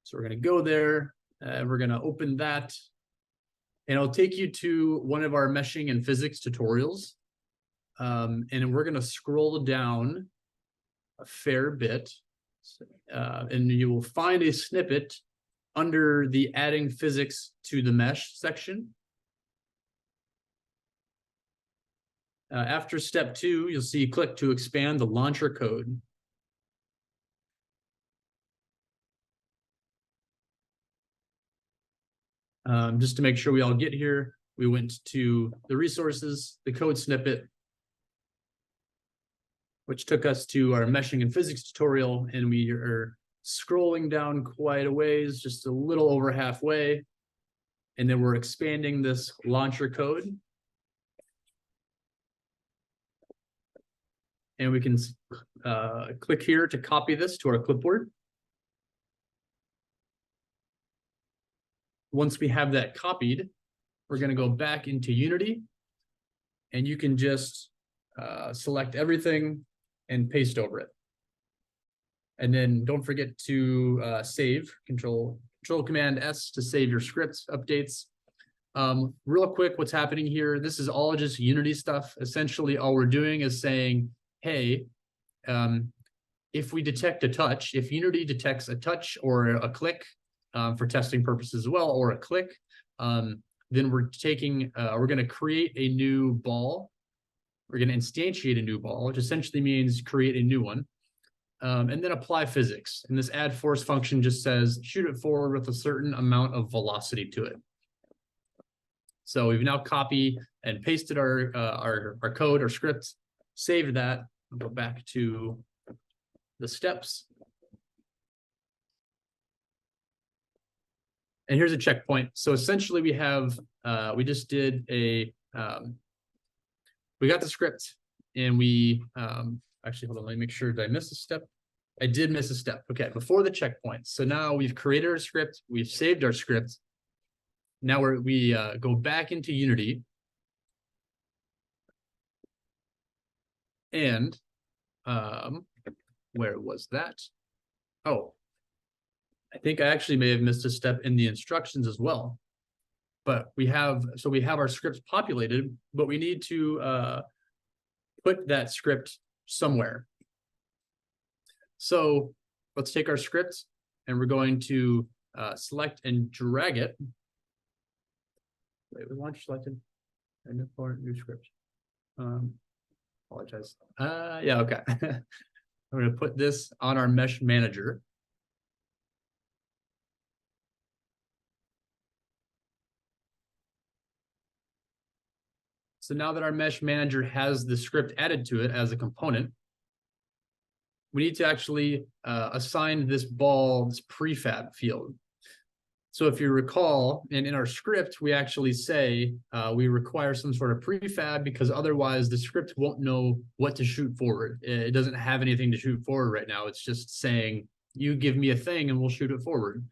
So we're gonna go there, we're gonna open that. And it'll take you to one of our meshing and physics tutorials. And we're gonna scroll down a fair bit. And you will find a snippet under the adding physics to the mesh section. After step 2, you'll see click to expand the launcher code. Just to make sure we all get here, we went to the resources, the code snippet, which took us to our meshing and physics tutorial, and we are scrolling down quite a ways, just a little over halfway. And then we're expanding this launcher code. And we can click here to copy this to our clipboard. Once we have that copied, we're going to go back into Unity, and you can just select everything and paste over it. And then don't forget to save. Control Command S to save your script updates. Real quick, what's happening here? This is all just Unity stuff. Essentially, all we're doing is saying, hey, if we detect a touch, if Unity detects a touch or a click, for testing purposes as well, or a click, then we're going to create a new ball. We're going to instantiate a new ball, which essentially means create a new one, and then apply physics. And this add force function just says shoot it forward with a certain amount of velocity to it. So we've now copied and pasted our code, our script, saved that. I'll go back to the steps. And here's a checkpoint. So essentially we have, we just did a, we got the script, and we, actually, hold on, let me make sure, did I miss a step? I did miss a step. Okay, before the checkpoint. So now we've created our script, we've saved our script. Now we go back into Unity. And where was that? Oh, I think I actually may have missed a step in the instructions as well. But we have our scripts populated, but we need to put that script somewhere. So let's take our script, and we're going to select and drag it. Wait, we want selected and import new script. Apologize. Yeah, okay. I'm going to put this on our mesh manager. So now that our mesh manager has the script added to it as a component, we need to actually assign this ball this prefab field. So if you recall, and in our script, we actually say we require some sort of prefab, because otherwise the script won't know what to shoot forward. It doesn't have anything to shoot forward right now. It's just saying, you give me a thing and we'll shoot it forward.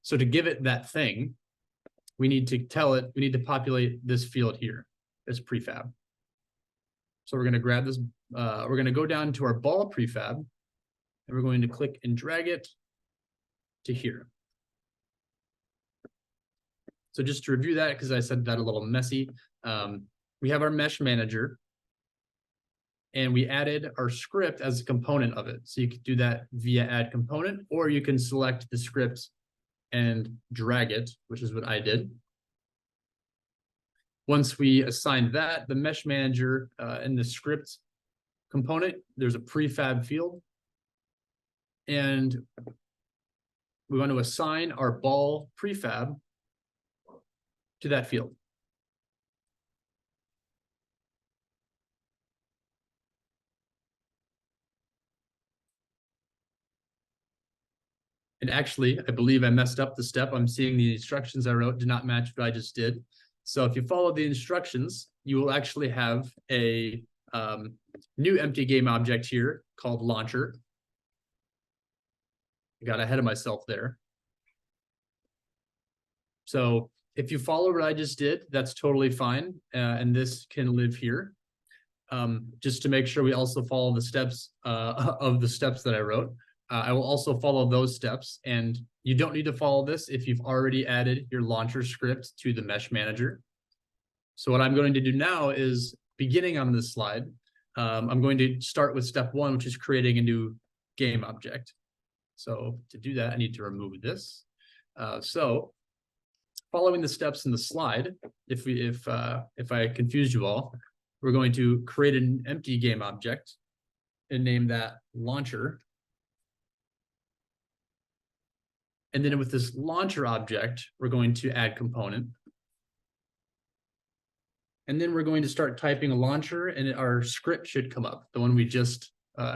So to give it that thing, we need to tell it, we need to populate this field here as prefab. So we're going to grab this, we're going to go down to our ball prefab, and we're going to click and drag it to here. So just to review that, because I said that a little messy, we have our mesh manager, and we added our script as a component of it. So you could do that via add component, or you can select the script and drag it, which is what I did. Once we assign that, the mesh manager in the script component, there's a prefab field. And we want to assign our ball prefab to that field. And actually, I believe I messed up the step. I'm seeing the instructions I wrote did not match what I just did. So if you follow the instructions, you will actually have a new empty game object here called launcher. I got ahead of myself there. So if you follow what I just did, that's totally fine. And this can live here. Just to make sure we also follow the steps of the steps that I wrote. I will also follow those steps, and You don't need to follow this if you've already added your launcher script to the mesh manager. So what I'm going to do now is, beginning on this slide, I'm going to start with step 1, which is creating a new game object. So to do that, I need to remove this. So following the steps in the slide, if I confused you all, we're going to create an empty game object and name that launcher. And then with this launcher object, we're going to add component. And then we're going to start typing a launcher, and our script should come up, the one we just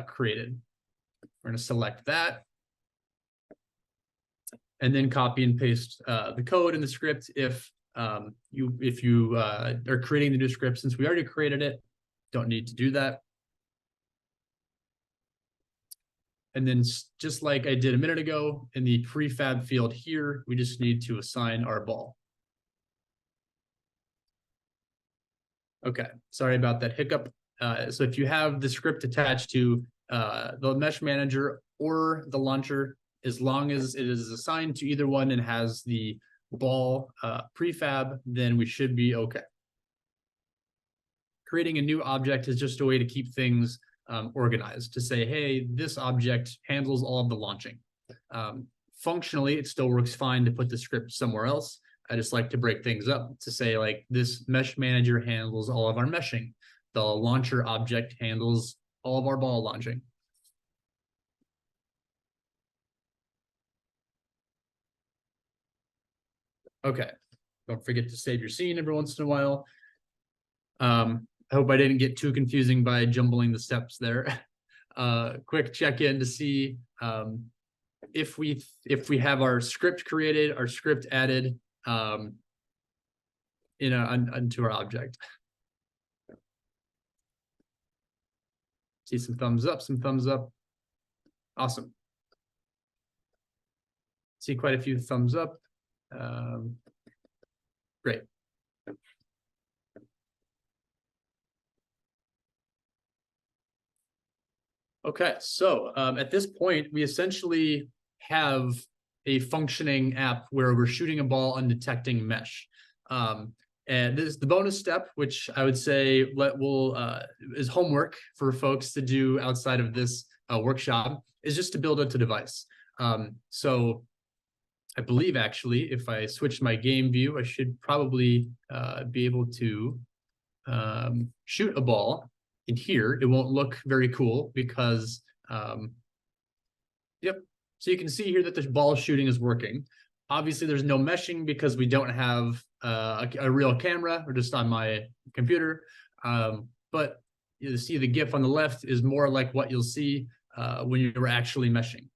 created. We're going to select that. And then copy and paste the code in the script if you are creating the new script. Since we already created it, don't need to do that. And then just like I did a minute ago, in the prefab field here, we just need to assign our ball. Okay, sorry about that hiccup. So if you have the script attached to the mesh manager or the launcher, as long as it is assigned to either one and has the ball prefab, then we should be okay. Creating a new object is just a way to keep things organized, to say, hey, this object handles all of the launching. Functionally, it still works fine to put the script somewhere else. I just like to break things up to say, like, this mesh manager handles all of our meshing. The launcher object handles all of our ball launching. Okay, don't forget to save your scene every once in a while. I hope I didn't get too confusing by jumbling the steps there. Quick check-in to see if we have our script created, our script added into our object. See some thumbs up, some thumbs up. Awesome. See quite a few thumbs up. Great. Okay, so at this point, we essentially have a functioning app where we're shooting a ball and detecting mesh. And this is the bonus step, which I would say is homework for folks to do outside of this workshop, is just to build it to device. So I believe, actually, if I switch my game view, I should probably be able to shoot a ball in here. It won't look very cool because, yep. So you can see here that the ball shooting is working. Obviously, there's no meshing because we don't have a real camera. We're just on my computer. But you see the GIF on the left is more like what you'll see when you're actually meshing.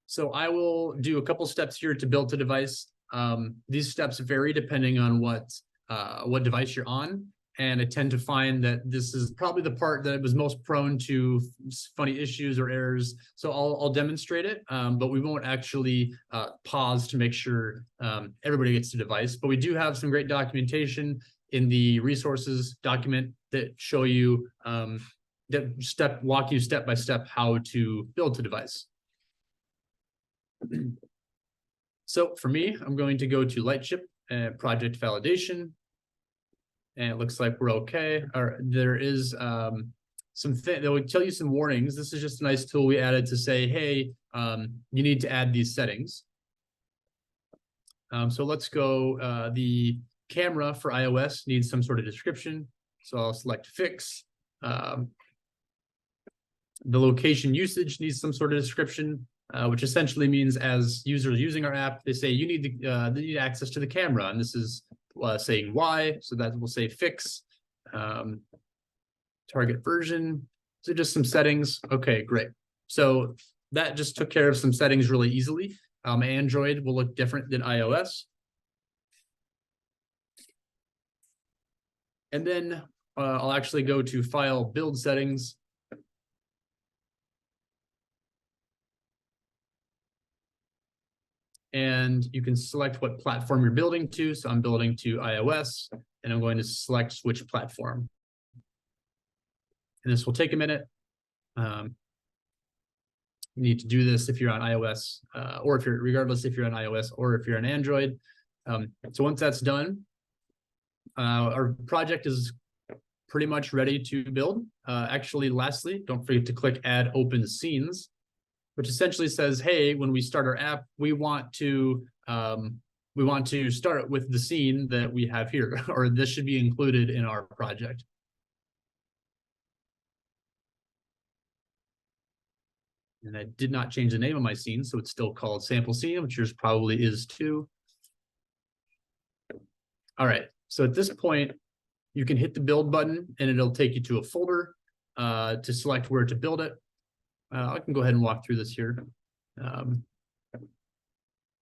So I will do a couple steps here to build to device. These steps vary depending on what device you're on. And I tend to find that this is probably the part that was most prone to funny issues or errors. So I'll demonstrate it, but we won't actually pause to make sure everybody gets to device. But we do have some great documentation in the resources document that show you, walk you step by step how to build to device. So for me, I'm going to go to Lightship project validation. And it looks like we're okay. Or there is that will tell you some warnings. This is just a nice tool we added to say, hey, you need to add these settings. So let's go. The camera for iOS needs some sort of description. So I'll select fix. The location usage needs some sort of description, which essentially means as users using our app, they say you need access to the camera, and this is saying why, so that will say fix. Target version, so just some settings. Okay, great. So that just took care of some settings really easily. Android will look different than iOS. And then I'll actually go to File, Build Settings. And you can select what platform you're building to. So I'm building to iOS, and I'm going to select switch platform. And this will take a minute. You need to do this if you're on iOS, or if you're regardless if you're on iOS or if you're on Android. So once that's done, our project is pretty much ready to build. Actually, lastly, don't forget to click Add Open Scenes, which essentially says, hey, when we start our app, we want to start with the scene that we have here, or this should be included in our project. And I did not change the name of my scene, so it's still called sample scene, which yours probably is too. All right, so at this point, you can hit the build button and it'll take you to a folder to select where to build it. I can go ahead and walk through this here.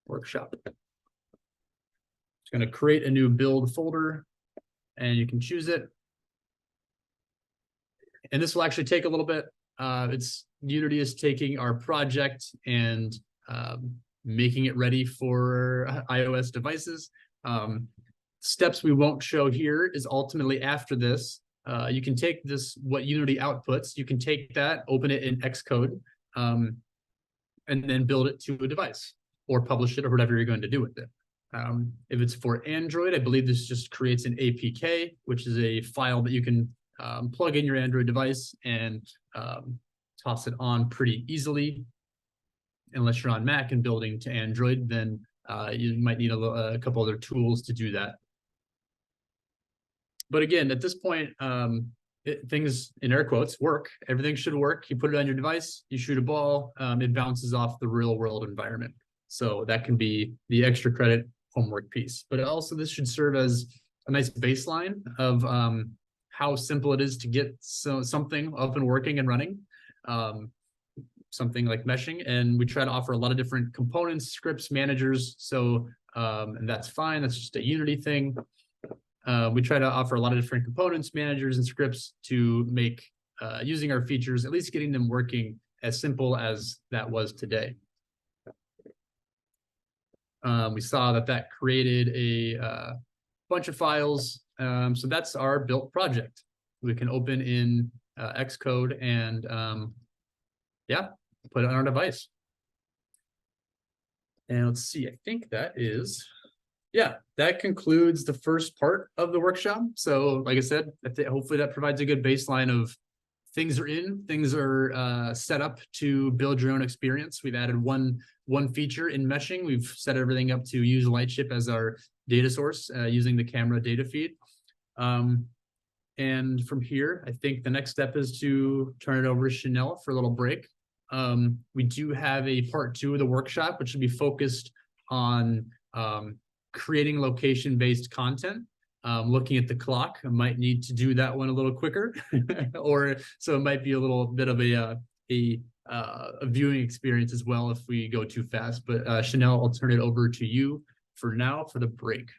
Workshop. It's going to create a new build folder and you can choose it. And this will actually take a little bit. Unity is taking our project and making it ready for iOS devices. Steps we won't show here is ultimately after this. You can take this, what Unity outputs, you can take that, open it in Xcode, and then build it to a device or publish it or whatever you're going to do with it. If it's for Android, I believe this just creates an APK, which is a file that you can plug in your Android device and toss it on pretty easily. Unless you're on Mac and building to Android, then you might need a couple other tools to do that. But again, at this point, things in air quotes work. Everything should work. You put it on your device, you shoot a ball, it bounces off the real world environment. So that can be the extra credit homework piece. But also this should serve as a nice baseline of how simple it is to get something up and working and running. Something like meshing, and we try to offer a lot of different components, scripts, managers. So and that's fine. That's just a Unity thing. We try to offer a lot of different components, managers, and scripts to make using our features, at least getting them working as simple as that was today. We saw that created a bunch of files. So that's our built project. We can open in Xcode and yeah, put it on our device. And let's see, I think that is, yeah, that concludes the first part of the workshop. So like I said, hopefully that provides a good baseline of things are set up to build your own experience. We've added one feature in meshing. We've set everything up to use Lightship as our data source using the camera data feed. And from here, I think the next step is to turn it over to Chanel for a little break. We do have a part 2 of the workshop, which will be focused on creating location-based content. Looking at the clock, I might need to do that one a little quicker, or so it might be a little bit of a viewing experience as well if we go too fast. But Chanel, I'll turn it over to you for now for the break.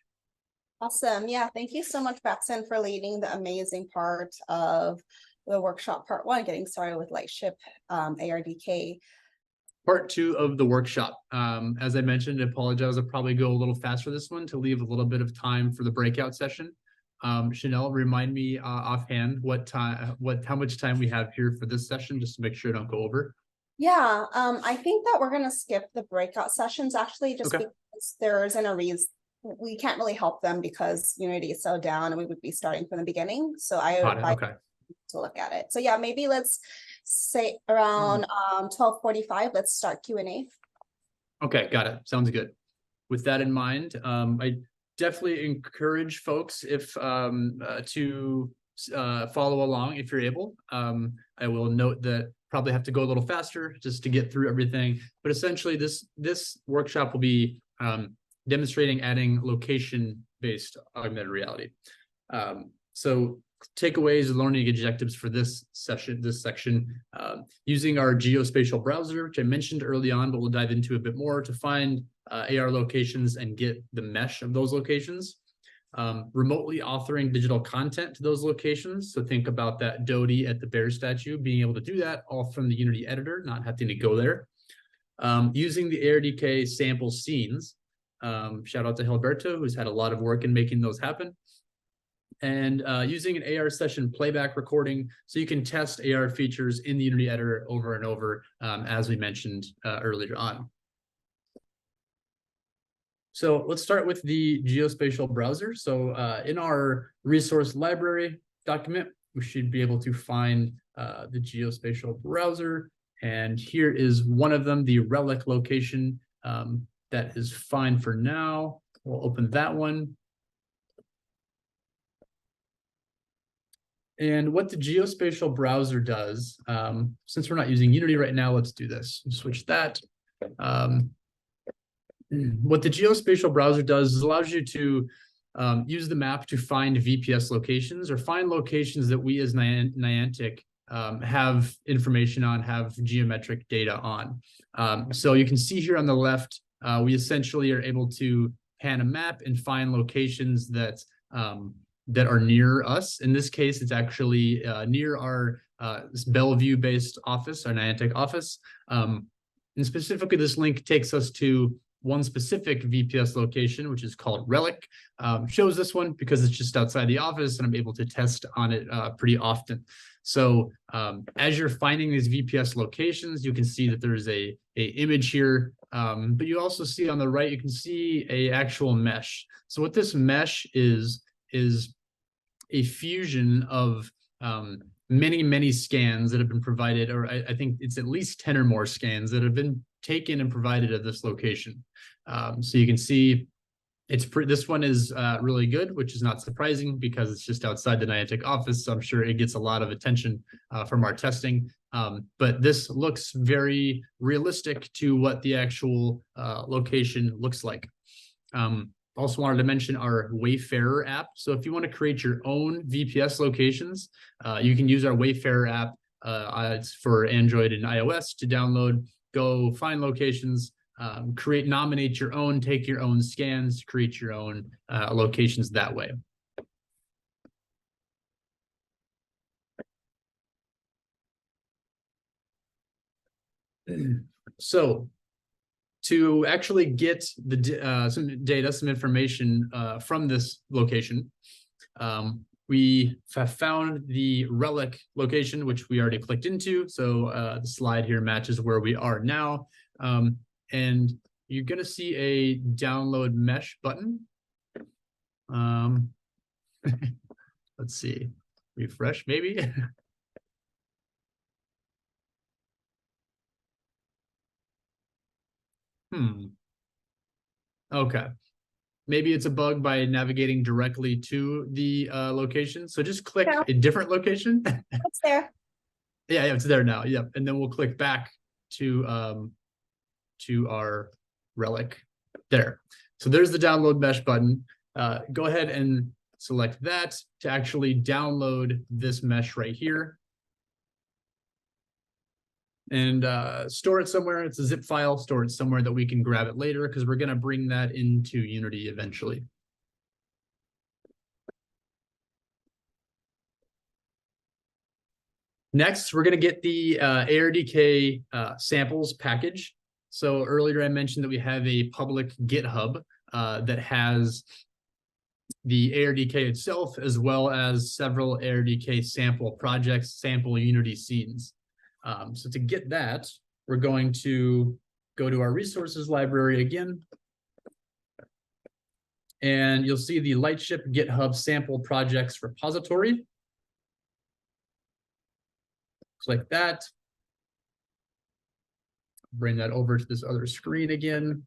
Awesome. Yeah, thank you so much, Braxton, for leading the amazing part of the workshop part 1, getting started with Lightship ARDK. Part 2 of the workshop. As I mentioned, I apologize, I'll probably go a little fast for this one to leave a little bit of time for the breakout session. Chanel, remind me offhand how much time we have here for this session, just to make sure I don't go over. Yeah, I think that we're going to skip the breakout sessions actually, just because there isn't a reason. We can't really help them because Unity is so down and we would be starting from the beginning. So I would invite you to look at it. So yeah, maybe let's say around 12:45, let's start Q&A. Okay, got it. Sounds good. With that in mind, I definitely encourage folks if to follow along if you're able. I will note that probably have to go a little faster just to get through everything. But essentially, this workshop will be demonstrating adding location-based augmented reality. So takeaways and learning objectives for this section, using our geospatial browser, which I mentioned early on, but we'll dive into a bit more to find AR locations and get the mesh of those locations. Remotely authoring digital content to those locations. So think about that Dodie at the bear statue, being able to do that all from the Unity editor, not having to go there. Using the ARDK sample scenes. Shout out to Hilberto, who's had a lot of work in making those happen. and using an AR session playback recording, so you can test AR features in the Unity editor over and over, as we mentioned earlier on. So let's start with the geospatial browser. So in our resource library document, we should be able to find the geospatial browser. And here is one of them, the relic location. That is fine for now. We'll open that one. And what the geospatial browser does, since we're not using Unity right now, let's do this. Switch that. What the geospatial browser does is allows you to use the map to find VPS locations or find locations that we as Niantic have information on, have geometric data on. So you can see here on the left, we essentially are able to pan a map and find locations that that are near us. In this case, it's actually near our Bellevue-based office, our Niantic office. And specifically, this link takes us to one specific VPS location, which is called Relic. Shows this one because it's just outside the office and I'm able to test on it pretty often. So as you're finding these VPS locations, you can see that there's a image here, but you also see on the right, you can see a actual mesh. So what this mesh is a fusion of many scans that have been provided, or I think it's at least 10 or more scans that have been taken and provided at this location. So you can see this one is really good, which is not surprising because it's just outside the Niantic office. So I'm sure it gets a lot of attention from our testing. But this looks very realistic to what the actual location looks like. Also wanted to mention our Wayfarer app. So if you want to create your own VPS locations, you can use our Wayfarer app. It's for Android and iOS to download, go find locations, nominate your own, take your own scans, create your own locations that way. So to actually get the some information from this location, we have found the relic location, which we already clicked into. So the slide here matches where we are now. And you're going to see a download mesh button. Let's see, refresh maybe. Okay. Maybe it's a bug by navigating directly to the location. So just click a different location. It's there. Yeah, it's there now. Yep. And then we'll click back to our relic there. So there's the download mesh button. Go ahead and select that to actually download this mesh right here. And store it somewhere. It's a zip file. Store it somewhere that we can grab it later because we're going to bring that into Unity eventually. Next, we're going to get the ARDK samples package. So earlier I mentioned that we have a public GitHub that has the ARDK itself, as well as several ARDK sample projects, sample Unity scenes. So to get that, we're going to go to our resources library again. And you'll see the Lightship GitHub sample projects repository. Click that. Bring that over to this other screen again.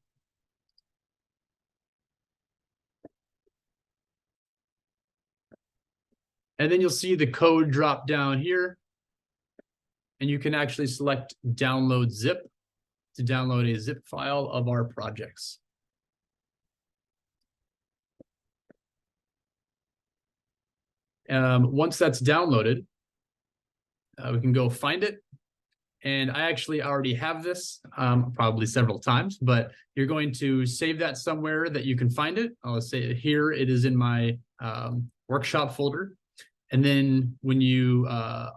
And then you'll see the code drop down here. And you can actually select download zip to download a zip file of our projects. Once that's downloaded, we can go find it. And I actually already have this probably several times, but you're going to save that somewhere that you can find it. I'll say here it is in my workshop folder. And then when you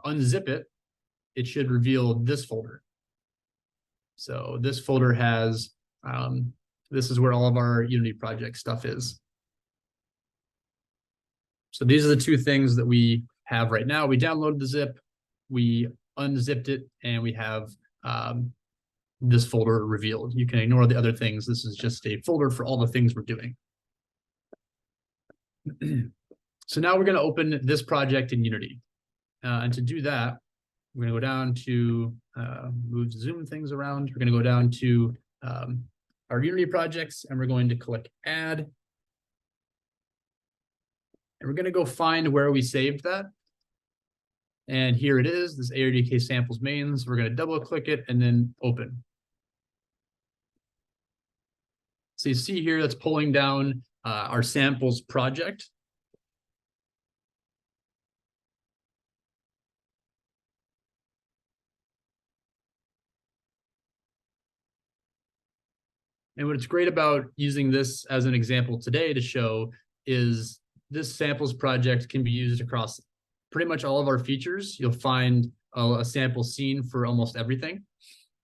unzip it, it should reveal this folder. So this folder has, this is where all of our Unity project stuff is. So these are the two things that we have right now. We downloaded the zip, we unzipped it, and we have this folder revealed. You can ignore the other things. This is just a folder for all the things we're doing. So now we're going to open this project in Unity. And to do that, we're going to go down to move zoom things around. We're going to go down to our Unity projects, and we're going to click add. And we're going to go find where we saved that. And here it is, this ARDK samples mains. We're going to double click it and then open. So you see here, that's pulling down our samples project. And what's great about using this as an example today to show is this samples project can be used across pretty much all of our features. You'll find a sample scene for almost everything.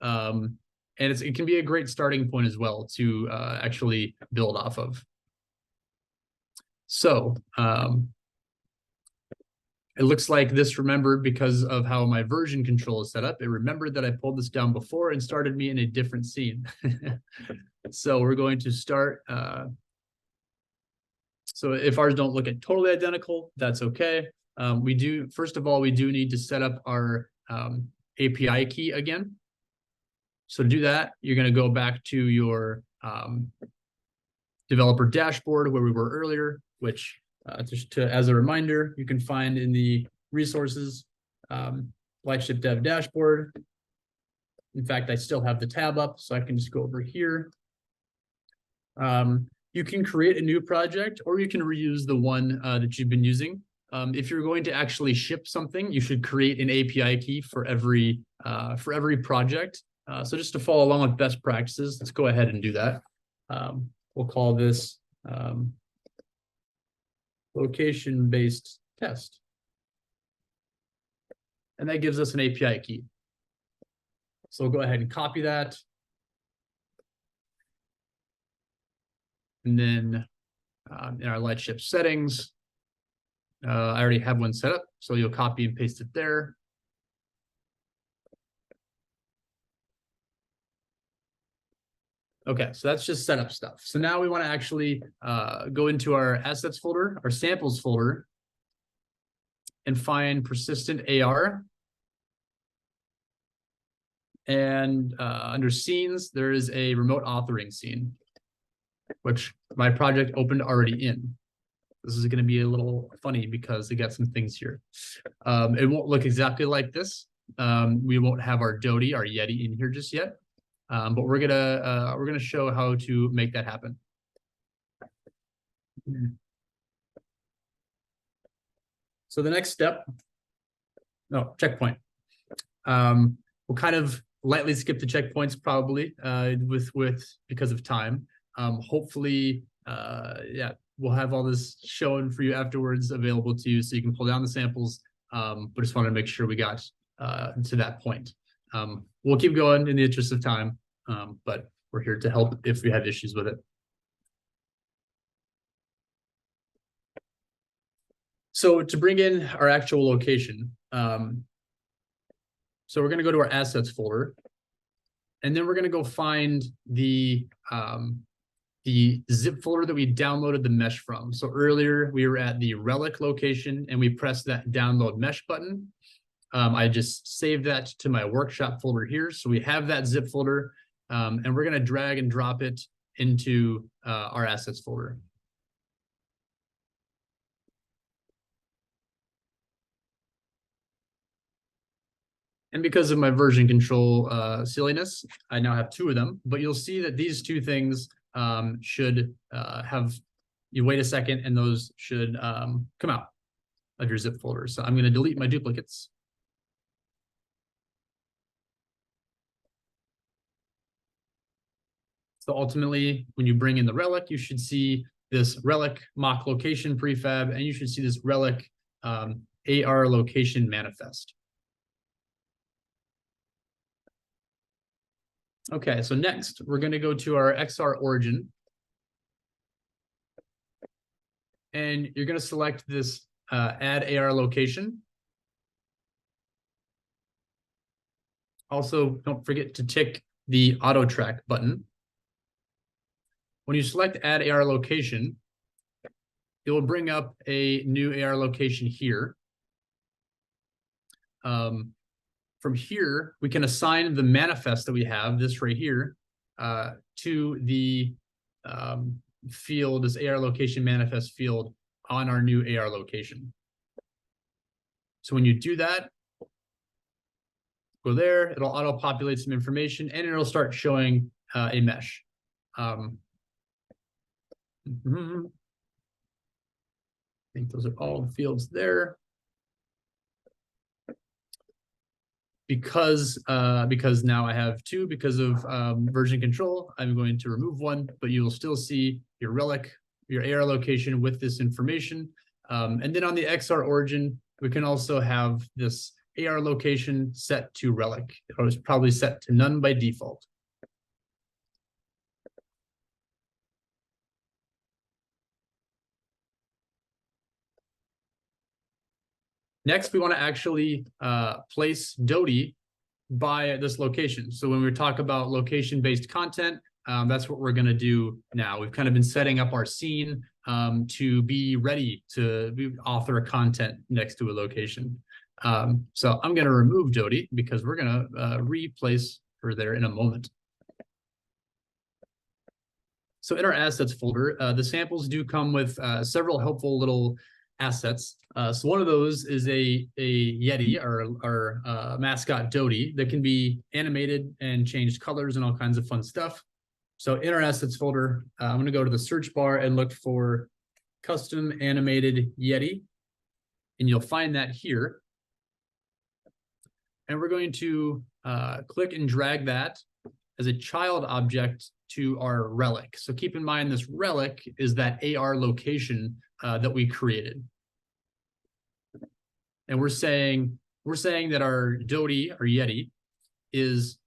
And it can be a great starting point as well to actually build off of. So it looks like this remembered, because of how my version control is set up, it remembered that I pulled this down before and started me in a different scene. So we're going to start. So if ours don't look totally identical, that's okay. First of all, we do need to set up our API key again. So to do that, you're going to go back to your developer dashboard where we were earlier, which as a reminder, you can find in the resources, Lightship Dev dashboard. In fact, I still have the tab up, so I can just go over here. You can create a new project, or you can reuse the one that you've been using. If you're going to actually ship something, you should create an API key for every project. So just to follow along with best practices, let's go ahead and do that. We'll call this location-based test. And that gives us an API key. So we'll go ahead and copy that. And then in our Lightship settings, I already have one set up, so you'll copy and paste it there. Okay, so that's just setup stuff. So now we want to actually go into our assets folder, our samples folder, and find persistent AR. And under scenes, there is a remote authoring scene, which my project opened already in. This is going to be a little funny because they got some things here. It won't look exactly like this. We won't have our Dodie, our Yeti, in here just yet. But we're gonna show how to make that happen. So the next step, checkpoint. We'll kind of lightly skip the checkpoints probably because of time. Hopefully, yeah, we'll have all this shown for you afterwards, available to you, so you can pull down the samples. But just wanted to make sure we got to that point. We'll keep going in the interest of time, but we're here to help if we have issues with it. So to bring in our actual location, so we're going to go to our assets folder, and then we're going to go find the zip folder that we downloaded the mesh from. So earlier we were at the relic location and we pressed that download mesh button. I just saved that to my workshop folder here. So we have that zip folder, and we're going to drag and drop it into our assets folder. And because of my version control silliness, I now have two of them, but you'll see that these two things should you wait a second, and those should come out of your zip folder. So I'm going to delete my duplicates. So ultimately, when you bring in the relic, you should see this relic mock location prefab, and you should see this relic AR location manifest. Okay, so next we're going to go to our XR origin. and you're going to select this add AR location. Also, don't forget to tick the auto track button. When you select add AR location, it will bring up a new AR location here. From here, we can assign the manifest that we have, this right here, to the field, this AR location manifest field on our new AR location. So when you do that, go there, it'll auto-populate some information, and it'll start showing a mesh. I think those are all the fields there. Because now I have two, because of version control, I'm going to remove one, but you will still see your relic, your AR location with this information. And then on the XR origin, we can also have this AR location set to relic. It was probably set to none by default. Next, we want to actually place Dodie by this location. So when we talk about location-based content, that's what we're going to do now. We've kind of been setting up our scene to be ready to author a content next to a location. So I'm going to remove Dodie because we're going to replace her there in a moment. So in our assets folder, the samples do come with several helpful little assets. So one of those is a Yeti, our mascot Dodie, that can be animated and changed colors and all kinds of fun stuff. So in our assets folder, I'm going to go to the search bar and look for custom animated Yeti, and you'll find that here. And we're going to click and drag that as a child object to our relic. So keep in mind, this relic is that AR location that we created. And we're saying that our Dodie, our Yeti,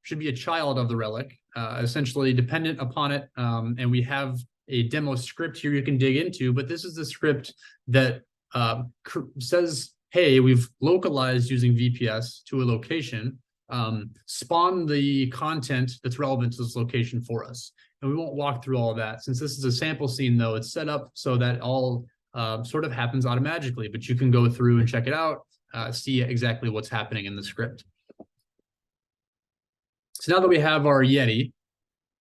should be a child of the relic, essentially dependent upon it. And we have a demo script here you can dig into, but this is the script that says, hey, we've localized using VPS to a location, spawn the content that's relevant to this location for us. And we won't walk through all of that. Since this is a sample scene, though, it's set up so that all sort of happens automatically, but you can go through and check it out, see exactly what's happening in the script. So now that we have our Yeti,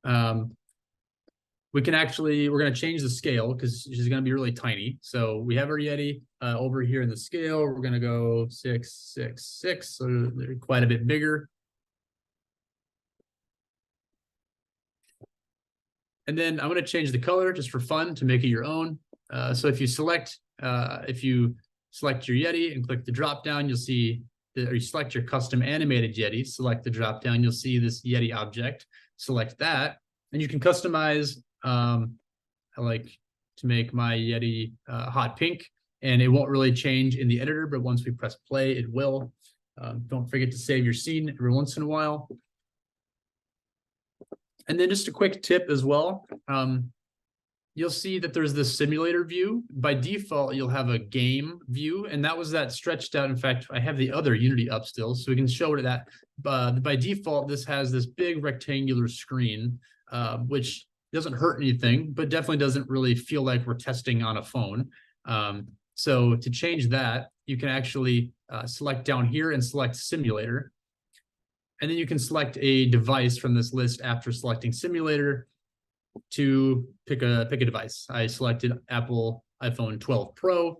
we're going to change the scale because she's going to be really tiny. So we have our Yeti over here in the scale. We're going to go 6, 6, 6. So they're quite a bit bigger. And then I'm going to change the color just for fun to make it your own. So if you select your Yeti and click the drop down, you'll see or you select your custom animated Yeti, select the drop down, you'll see this Yeti object, select that, and you can customize. I like to make my Yeti hot pink, and it won't really change in the editor, but once we press play, it will. Don't forget to save your scene every once in a while. And then just a quick tip as well. You'll see that there's this simulator view. By default, you'll have a game view, and that was that stretched out. In fact, I have the other Unity up still, so we can show it that. By default, this has this big rectangular screen, which doesn't hurt anything, but definitely doesn't really feel like we're testing on a phone. So to change that, you can actually select down here and select simulator. And then you can select a device from this list after selecting simulator to pick a device. I selected Apple iPhone 12 Pro.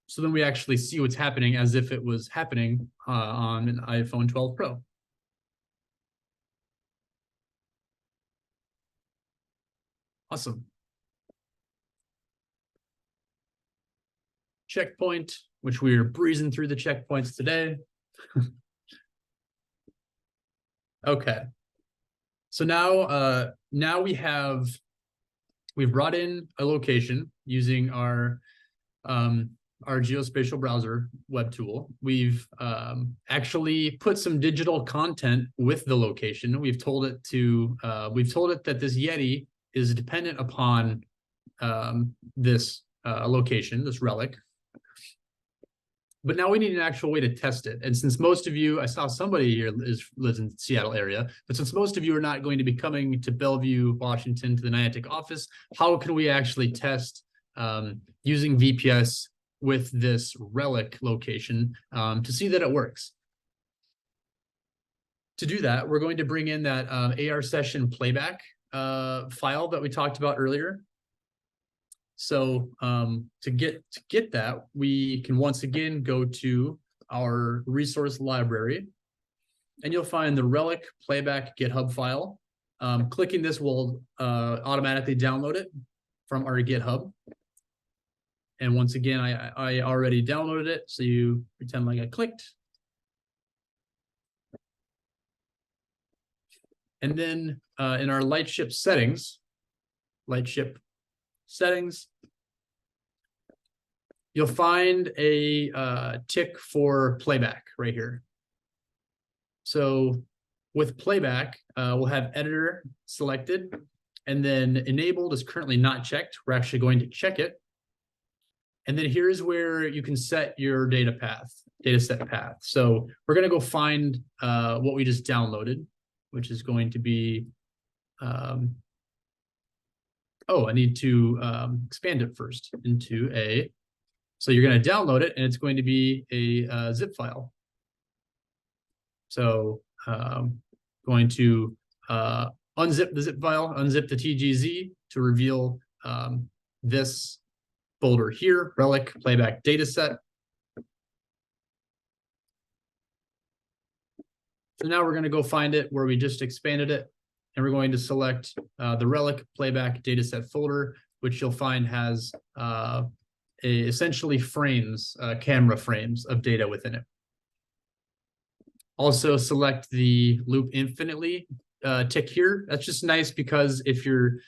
So then we actually see what's happening as if it was happening on an iPhone 12 Pro. Awesome. Checkpoint, which we're breezing through the checkpoints today. Okay. So now we've brought in a location using our geospatial browser web tool. We've actually put some digital content with the location. We've told it that this Yeti is dependent upon this location, this relic. But now we need an actual way to test it. And since most of you, I saw somebody here lives in the Seattle area, but since most of you are not going to be coming to Bellevue, Washington, to the Niantic office, how can we actually test using VPS with this relic location to see that it works? To do that, we're going to bring in that AR session playback file that we talked about earlier. So to get that, we can once again go to our resource library, and you'll find the relic playback GitHub file. Clicking this will automatically download it from our GitHub. And once again, I already downloaded it, so you pretend like I clicked. And then in our Lightship settings, you'll find a tick for playback right here. So with playback, we'll have editor selected, and then enabled is currently not checked. We're actually going to check it. And then here's where you can set your data set path. So we're going to go find what we just downloaded, which is going to be, I need to expand it first into so you're going to download it, and it's going to be a zip file. So going to unzip the zip file, unzip the TGZ to reveal this folder here, relic playback dataset. So now we're going to go find it where we just expanded it, and we're going to select the relic playback dataset folder, which you'll find has essentially frames, camera frames of data within it. Also select the loop infinitely tick here. That's just nice because if you're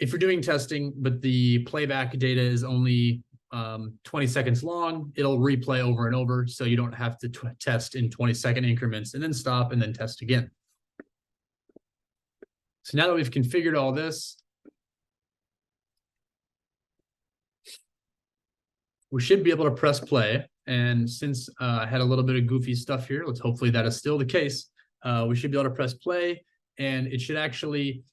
doing testing, but the playback data is only 20 seconds long, it'll replay over and over, so you don't have to test in 20-second increments and then stop and then test again. So now that we've configured all this, we should be able to press play. And since I had a little bit of goofy stuff here, hopefully that is still the case. We should be able to press play, and it should actually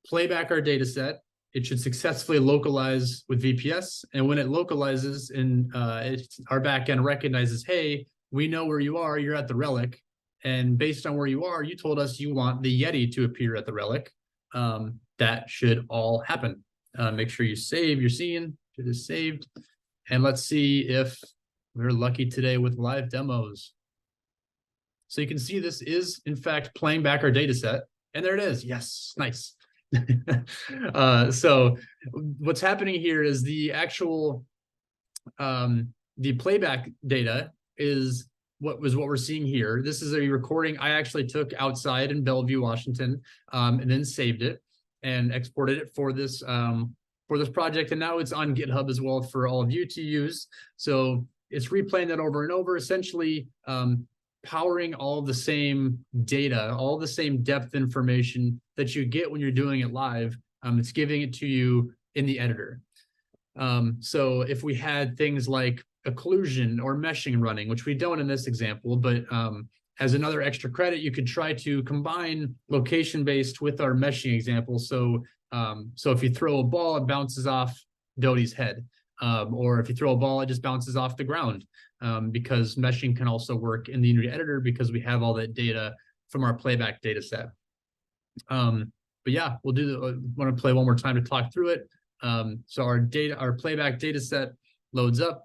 play back our data set. It should successfully localize with VPS. And when it localizes and our backend recognizes, hey, we know where you are, you're at the relic. And based on where you are, you told us you want the Yeti to appear at the relic. That should all happen. Make sure you save your scene. It is saved. And let's see if we're lucky today with live demos. So you can see this is, in fact, playing back our data set. And there it is. Yes, nice. So what's happening here is the actual the playback data is what we're seeing here. This is a recording I actually took outside in Bellevue, Washington, and then saved it and exported it for this project, and now it's on GitHub as well for all of you to use. So it's replaying that over and over, essentially powering all the same data, all the same depth information that you get when you're doing it live. It's giving it to you in the editor. So if we had things like occlusion or meshing running, which we don't in this example, but as another extra credit, you could try to combine location-based with our meshing example. So if you throw a ball, it bounces off Doty's head. Or if you throw a ball, it just bounces off the ground. Because meshing can also work in the Unity editor because we have all that data from our playback data set. But yeah, we'll want to play one more time to talk through it. So our playback data set loads up.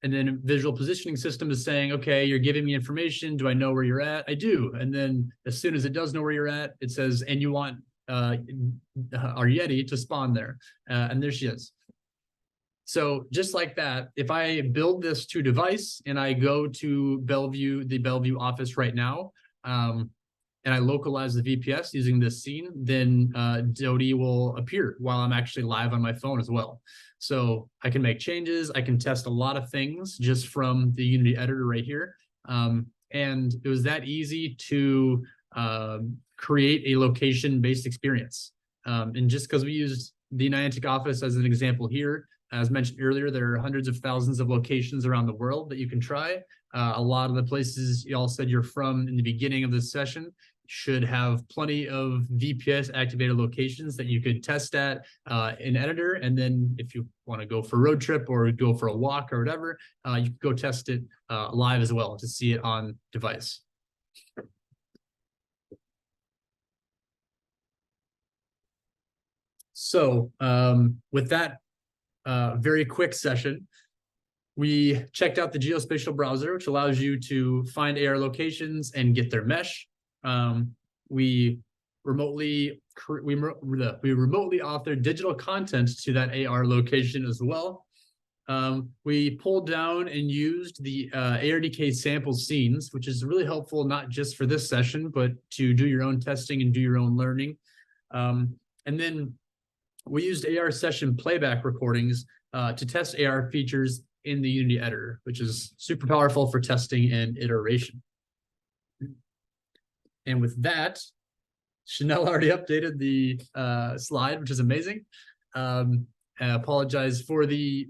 And then visual positioning system is saying, okay, you're giving me information. Do I know where you're at? I do. And then as soon as it does know where you're at, it says, and you want our Yeti to spawn there. And there she is. So just like that, if I build this to device and I go to the Bellevue office right now, and I localize the VPS using this scene, then Doty will appear while I'm actually live on my phone as well. So I can make changes. I can test a lot of things just from the Unity editor right here. And it was that easy to create a location-based experience. And just because we used the Niantic office as an example here. As mentioned earlier, there are hundreds of thousands of locations around the world that you can try. A lot of the places y'all said you're from in the beginning of this session should have plenty of VPS activated locations that you could test at in editor. And then if you want to go for a road trip or go for a walk or whatever, you can go test it live as well to see it on device. So with that very quick session, we checked out the geospatial browser, which allows you to find AR locations and get their mesh. We remotely authored digital content to that AR location as well. We pulled down and used the ARDK sample scenes, which is really helpful not just for this session, but to do your own testing and do your own learning. And then we used AR session playback recordings to test AR features in the Unity editor, which is super powerful for testing and iteration. And with that, Chanel already updated the slide, which is amazing. I apologize for the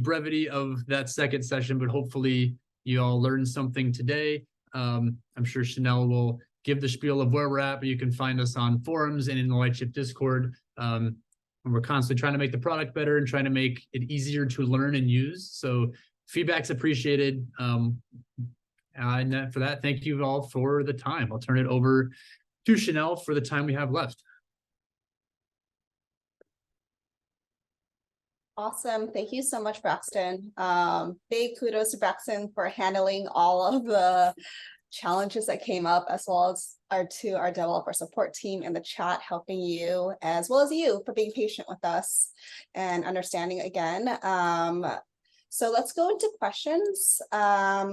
brevity of that second session, but hopefully you all learned something today. I'm sure Chanel will give the spiel of where we're at, but you can find us on forums and in the Lightship Discord. And we're constantly trying to make the product better and trying to make it easier to learn and use. So feedback's appreciated. And for that, thank you all for the time. I'll turn it over to Chanel for the time we have left. Awesome. Thank you so much, Braxton. Big kudos to Braxton for handling all of the challenges that came up, as well as our developer support team in the chat, helping you, as well as you, for being patient with us and understanding again. So let's go into questions.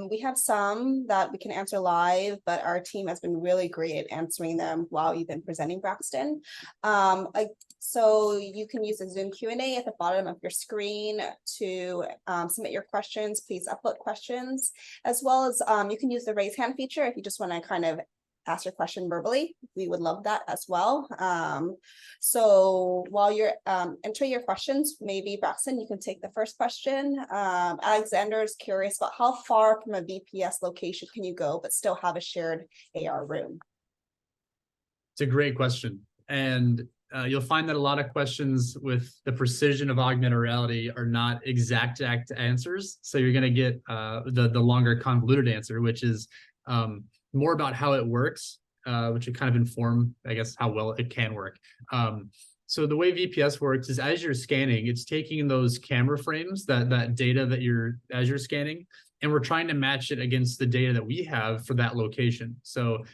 We have some that we can answer live, but our team has been really great at answering them while you've been presenting, Braxton. So you can use the Zoom Q&A at the bottom of your screen to submit your questions. Please upload questions, as well as you can use the raise hand feature if you just want to kind of ask your question verbally. We would love that as well. So while you're entering your questions, maybe Braxton, you can take the first question. Alexander is curious about how far from a VPS location can you go but still have a shared AR room? It's a great question. And you'll find that a lot of questions with the precision of augmented reality are not exact answers. So you're going to get the longer convoluted answer, which is more about how it works, which would kind of inform, I guess, how well it can work. So the way VPS works is as you're scanning, it's taking those camera frames, that data that as you're scanning, and we're trying to match it against the data that we have for that location. So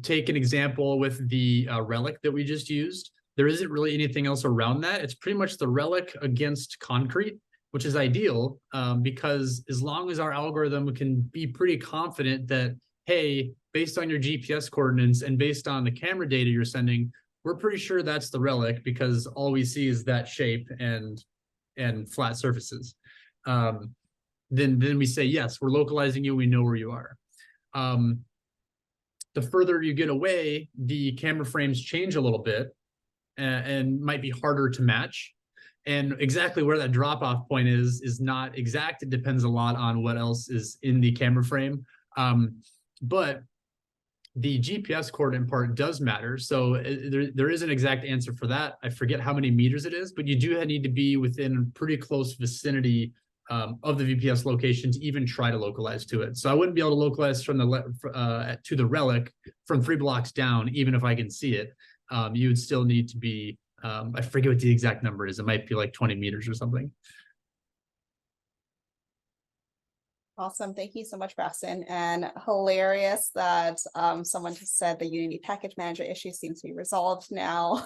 take an example with the relic that we just used. There isn't really anything else around that. It's pretty much the relic against concrete, which is ideal because as long as our algorithm can be pretty confident that, hey, based on your GPS coordinates and based on the camera data you're sending, we're pretty sure that's the relic because all we see is that shape and flat surfaces. Then we say, yes, we're localizing you, we know where you are. The further you get away, the camera frames change a little bit and might be harder to match. And exactly where that drop-off point is not exact. It depends a lot on what else is in the camera frame. But the GPS coordinate part does matter. So there is an exact answer for that. I forget how many meters it is, but you do need to be within a pretty close vicinity of the VPS location to even try to localize to it. So I wouldn't be able to localize from to the relic from 3 blocks down, even if I can see it. You would still need to be, I forget what the exact number is. It might be like 20 meters or something. Awesome. Thank you so much, Braxton. And hilarious that someone just said the Unity package manager issue seems to be resolved now.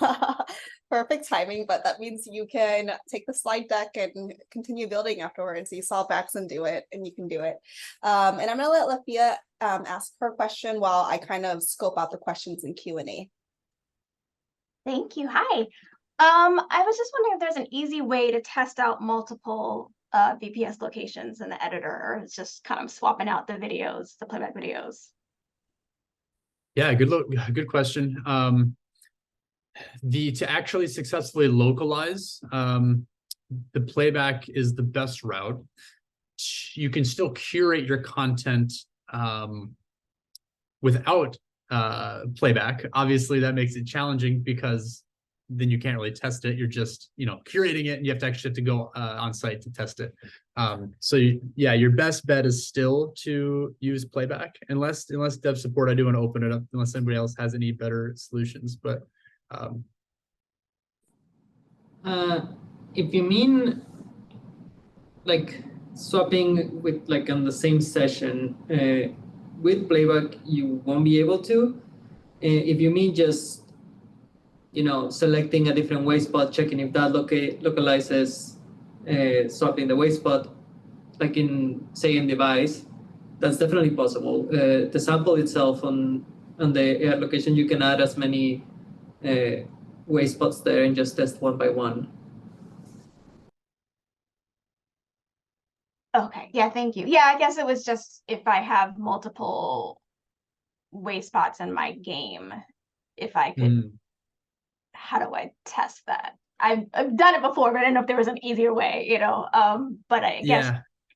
Perfect timing, but that means you can take the slide deck and continue building afterwards. You saw Braxton do it and you can do it. And I'm going to let Lafia ask her question while I kind of scope out the questions in Q&A. Thank you. Hi. I was just wondering if there's an easy way to test out multiple VPS locations in the editor, or it's just kind of swapping out the videos, the playback videos. Yeah, good question. To actually successfully localize, the playback is the best route. You can still curate your content without playback. Obviously, that makes it challenging because then you can't really test it. You're just, curating it, and you have to actually have to go on site to test it. So yeah, your best bet is still to use playback, unless dev support. I do want to open it up unless anybody else has any better solutions. But if you mean like swapping with like on the same session with playback, you won't be able to. If you mean just selecting a different way spot, checking if that localizes, swapping the way spot, like in device, that's definitely possible. The sample itself on the AR location, you can add as many way spots there and just test one by one. Okay, yeah, thank you. Yeah, I guess it was just if I have multiple way spots in my game, if I could, how do I test that? I've done it before, but I didn't know if there was an easier way, but I guess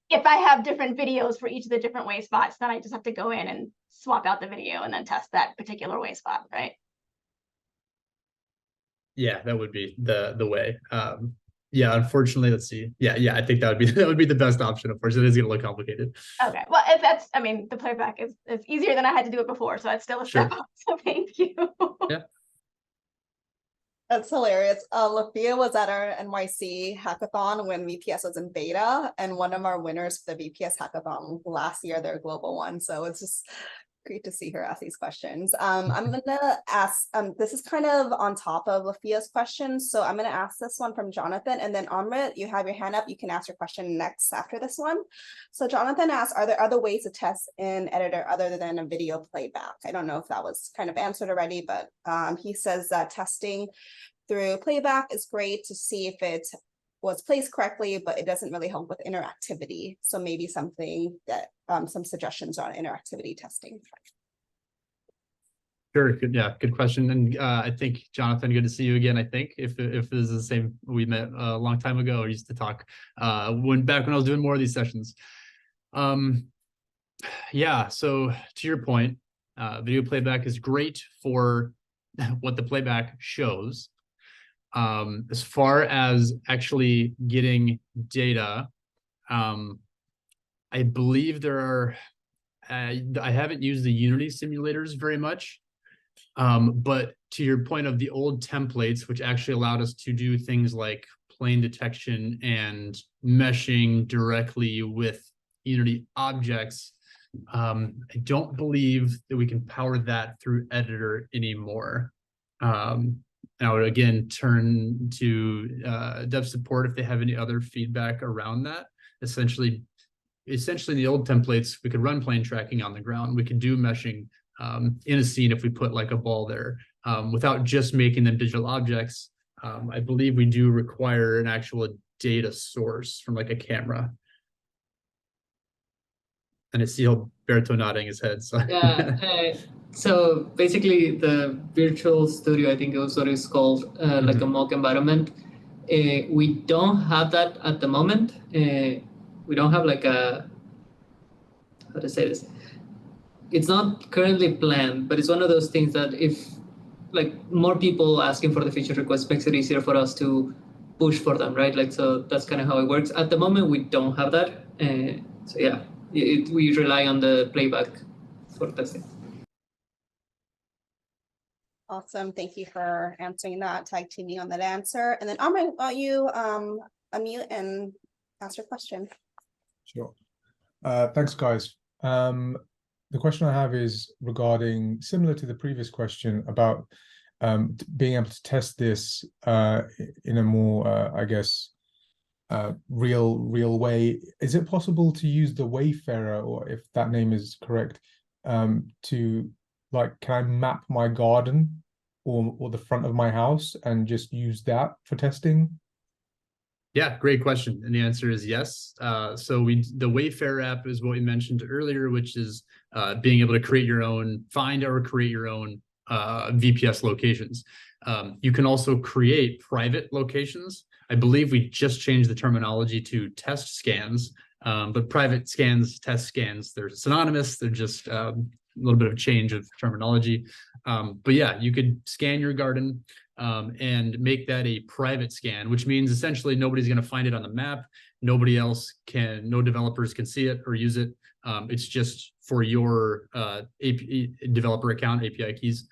if I have different videos for each of the different way spots, then I just have to go in and swap out the video and then test that particular way spot, right? Yeah, that would be the way. Yeah, unfortunately, let's see. Yeah, I think that would be the best option. Of course, it is going to look complicated. Okay, well, if that's, I mean, the playback is easier than I had to do it before, so it's still a step up. So thank you. Yeah. That's hilarious. Lafia was at our NYC hackathon when VPS was in beta, and one of our winners for the VPS hackathon last year, their global one. So it's just great to see her ask these questions. I'm gonna ask, this is kind of on top of Lafia's question. So I'm gonna ask this one from Jonathan, and then Amrit, you have your hand up. You can ask your question next after this one. So Jonathan asks, are there other ways to test in editor other than a video playback? I don't know if that was kind of answered already, but he says that testing through playback is great to see if it was placed correctly, but it doesn't really help with interactivity. So maybe something that some suggestions on interactivity testing. Sure. Good. Yeah. Good question. And I think, Jonathan, good to see you again. I think if this is the same, we met a long time ago, or used to talk back when I was doing more of these sessions. Yeah. So to your point, video playback is great for what the playback shows. As far as actually getting data, I believe there are, I haven't used the Unity simulators very much, but to your point of the old templates, which actually allowed us to do things like plane detection and meshing directly with Unity objects, I don't believe that we can power that through editor anymore. I would again turn to dev support if they have any other feedback around that. Essentially the old templates, we could run plane tracking on the ground. We could do meshing in a scene if we put like a ball there, without just making them digital objects. I believe we do require an actual data source from like a camera. And I see Alberto nodding his head. So yeah. So basically, the virtual studio, I think it was what it's called, like a mock environment. We don't have that at the moment. We don't have like a, how to say this? It's not currently planned, but it's one of those things that if like more people asking for the feature request makes it easier for us to push for them, right? Like, so that's kind of how it works. At the moment, we don't have that. So yeah, we rely on the playback for testing. Awesome. Thank you for answering that, tag teaming on that answer. And then Amrit, why don't you unmute and ask your question? Sure. Thanks, guys. The question I have is regarding, similar to the previous question, about being able to test this in a more, I guess, real way. Is it possible to use the Wayfarer, or if that name is correct, to, like, can I map my garden or the front of my house and just use that for testing? Yeah, great question. And the answer is yes. So the Wayfarer app is what we mentioned earlier, which is being able to find or create your own VPS locations. You can also create private locations. I believe we just changed the terminology to test scans, but private scans, test scans, they're synonymous. They're just a little bit of change of terminology. But yeah, you could scan your garden and make that a private scan, which means essentially nobody's going to find it on the map. Nobody else can, no developers can see it or use it. It's just for your API developer account, API keys.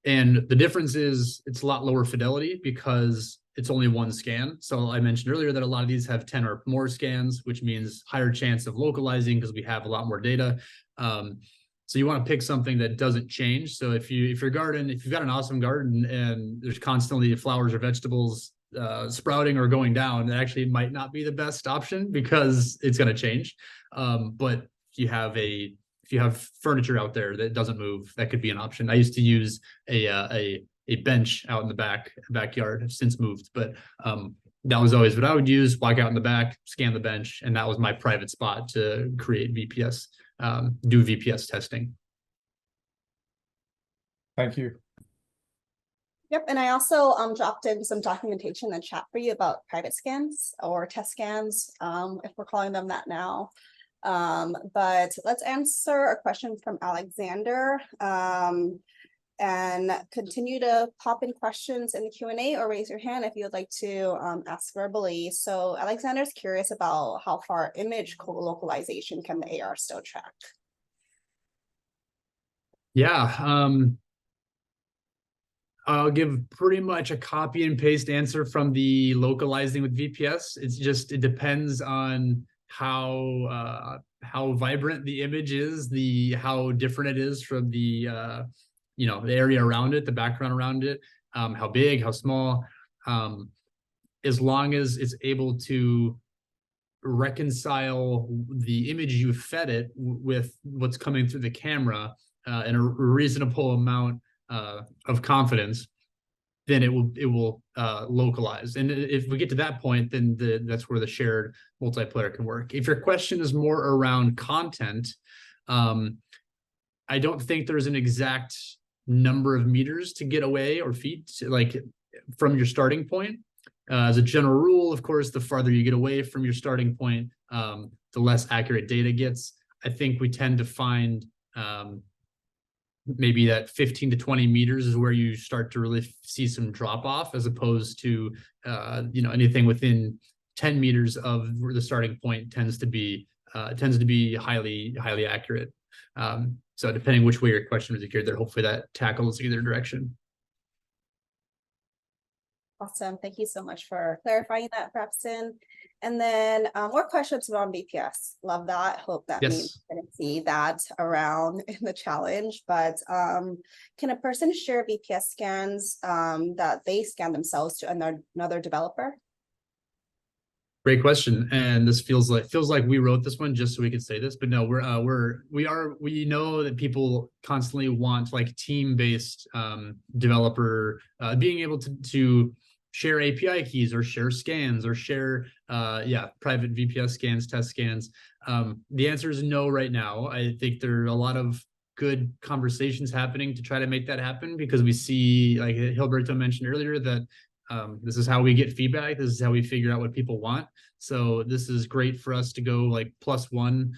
And the difference is it's a lot lower fidelity because it's only one scan. So I mentioned earlier that a lot of these have 10 or more scans, which means higher chance of localizing because we have a lot more data. So you want to pick something that doesn't change. So if you've got an awesome garden and there's constantly flowers or vegetables sprouting or going down, that actually might not be the best option because it's going to change. But if you have furniture out there that doesn't move, that could be an option. I used to use a bench out in the backyard. I've since moved, but that was always what I would use. Walk out in the back, scan the bench, and that was my private spot to create VPS, do VPS testing. Thank you. Yep, and I also dropped in some documentation in the chat for you about private scans or test scans, if we're calling them that now. But let's answer a question from Alexander and continue to pop in questions in the Q&A or raise your hand if you would like to ask verbally. So Alexander's curious about how far image co-localization can the AR still track? Yeah, I'll give pretty much a copy and paste answer from the localizing with VPS. It depends on how vibrant the image is, how different it is from the the area around it, the background around it, how big, how small. As long as it's able to reconcile the image you fed it with what's coming through the camera in a reasonable amount of confidence, then it will localize. And if we get to that point, then that's where the shared multiplayer can work. If your question is more around content, I don't think there's an exact number of meters to get away or feet like from your starting point. As a general rule, of course, the farther you get away from your starting point, the less accurate data gets. I think we tend to find maybe that 15 to 20 meters is where you start to really see some drop off, as opposed to anything within 10 meters of where the starting point tends to be highly accurate. So depending which way your question was geared there, hopefully that tackles either direction. Awesome. Thank you so much for clarifying that, Preston. And then more questions around VPS. Love that. Hope that means we're going to see that around in the challenge. But can a person share VPS scans that they scan themselves to another developer? Great question. And this feels like we wrote this one just so we could say this, but no, we know that people constantly want like team-based developer being able to share API keys or share scans or share private VPS scans, test scans. The answer is no right now. I think there are a lot of good conversations happening to try to make that happen, because we see, like Hilberto mentioned earlier, that this is how we get feedback. This is how we figure out what people want. So this is great for us to go like +1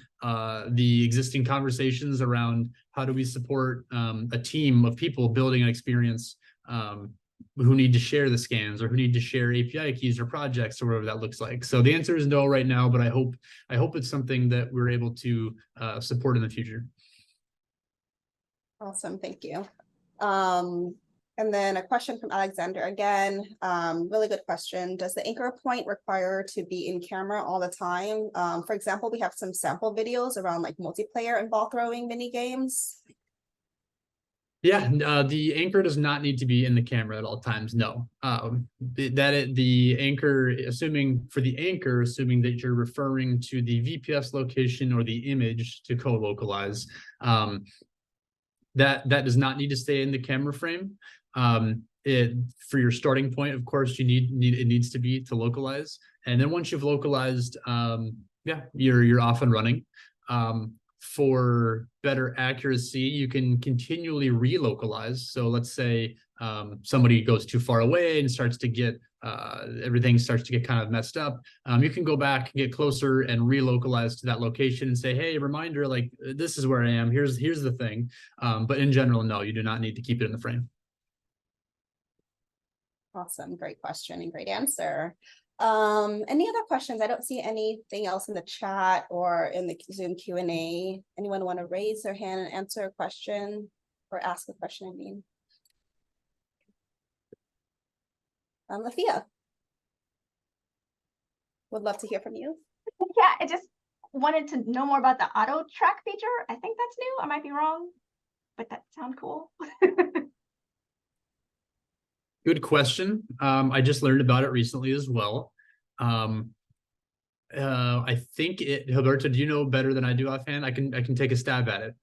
the existing conversations around how do we support a team of people building an experience who need to share the scans or who need to share API keys or projects or whatever that looks like. So the answer is no right now, but I hope it's something that we're able to support in the future. Awesome, thank you. And then a question from Alexander again, really good question. Does the anchor point require to be in camera all the time? For example, we have some sample videos around like multiplayer and ball throwing mini games. Yeah, the anchor does not need to be in the camera at all times. No, the anchor, assuming that you're referring to the VPS location or the image to co-localize, that does not need to stay in the camera frame. For your starting point, of course, it needs to be to localize, and then once you've localized, you're off and running. for better accuracy, you can continually relocalize. So let's say somebody goes too far away and starts to get everything starts to get kind of messed up. You can go back, get closer, and relocalize to that location and say, hey, reminder, like this is where I am. Here's the thing. But in general, no, you do not need to keep it in the frame. Awesome, great question and great answer. Any other questions? I don't see anything else in the chat or in the Zoom Q&A. Anyone want to raise their hand and answer a question or ask a question, I mean? Lafia. Would love to hear from you. Yeah, I just wanted to know more about the auto track feature. I think that's new. I might be wrong, but that sounds cool. Good question. I just learned about it recently as well. I think Gilberto, do you know better than I do offhand? I can take a stab at it.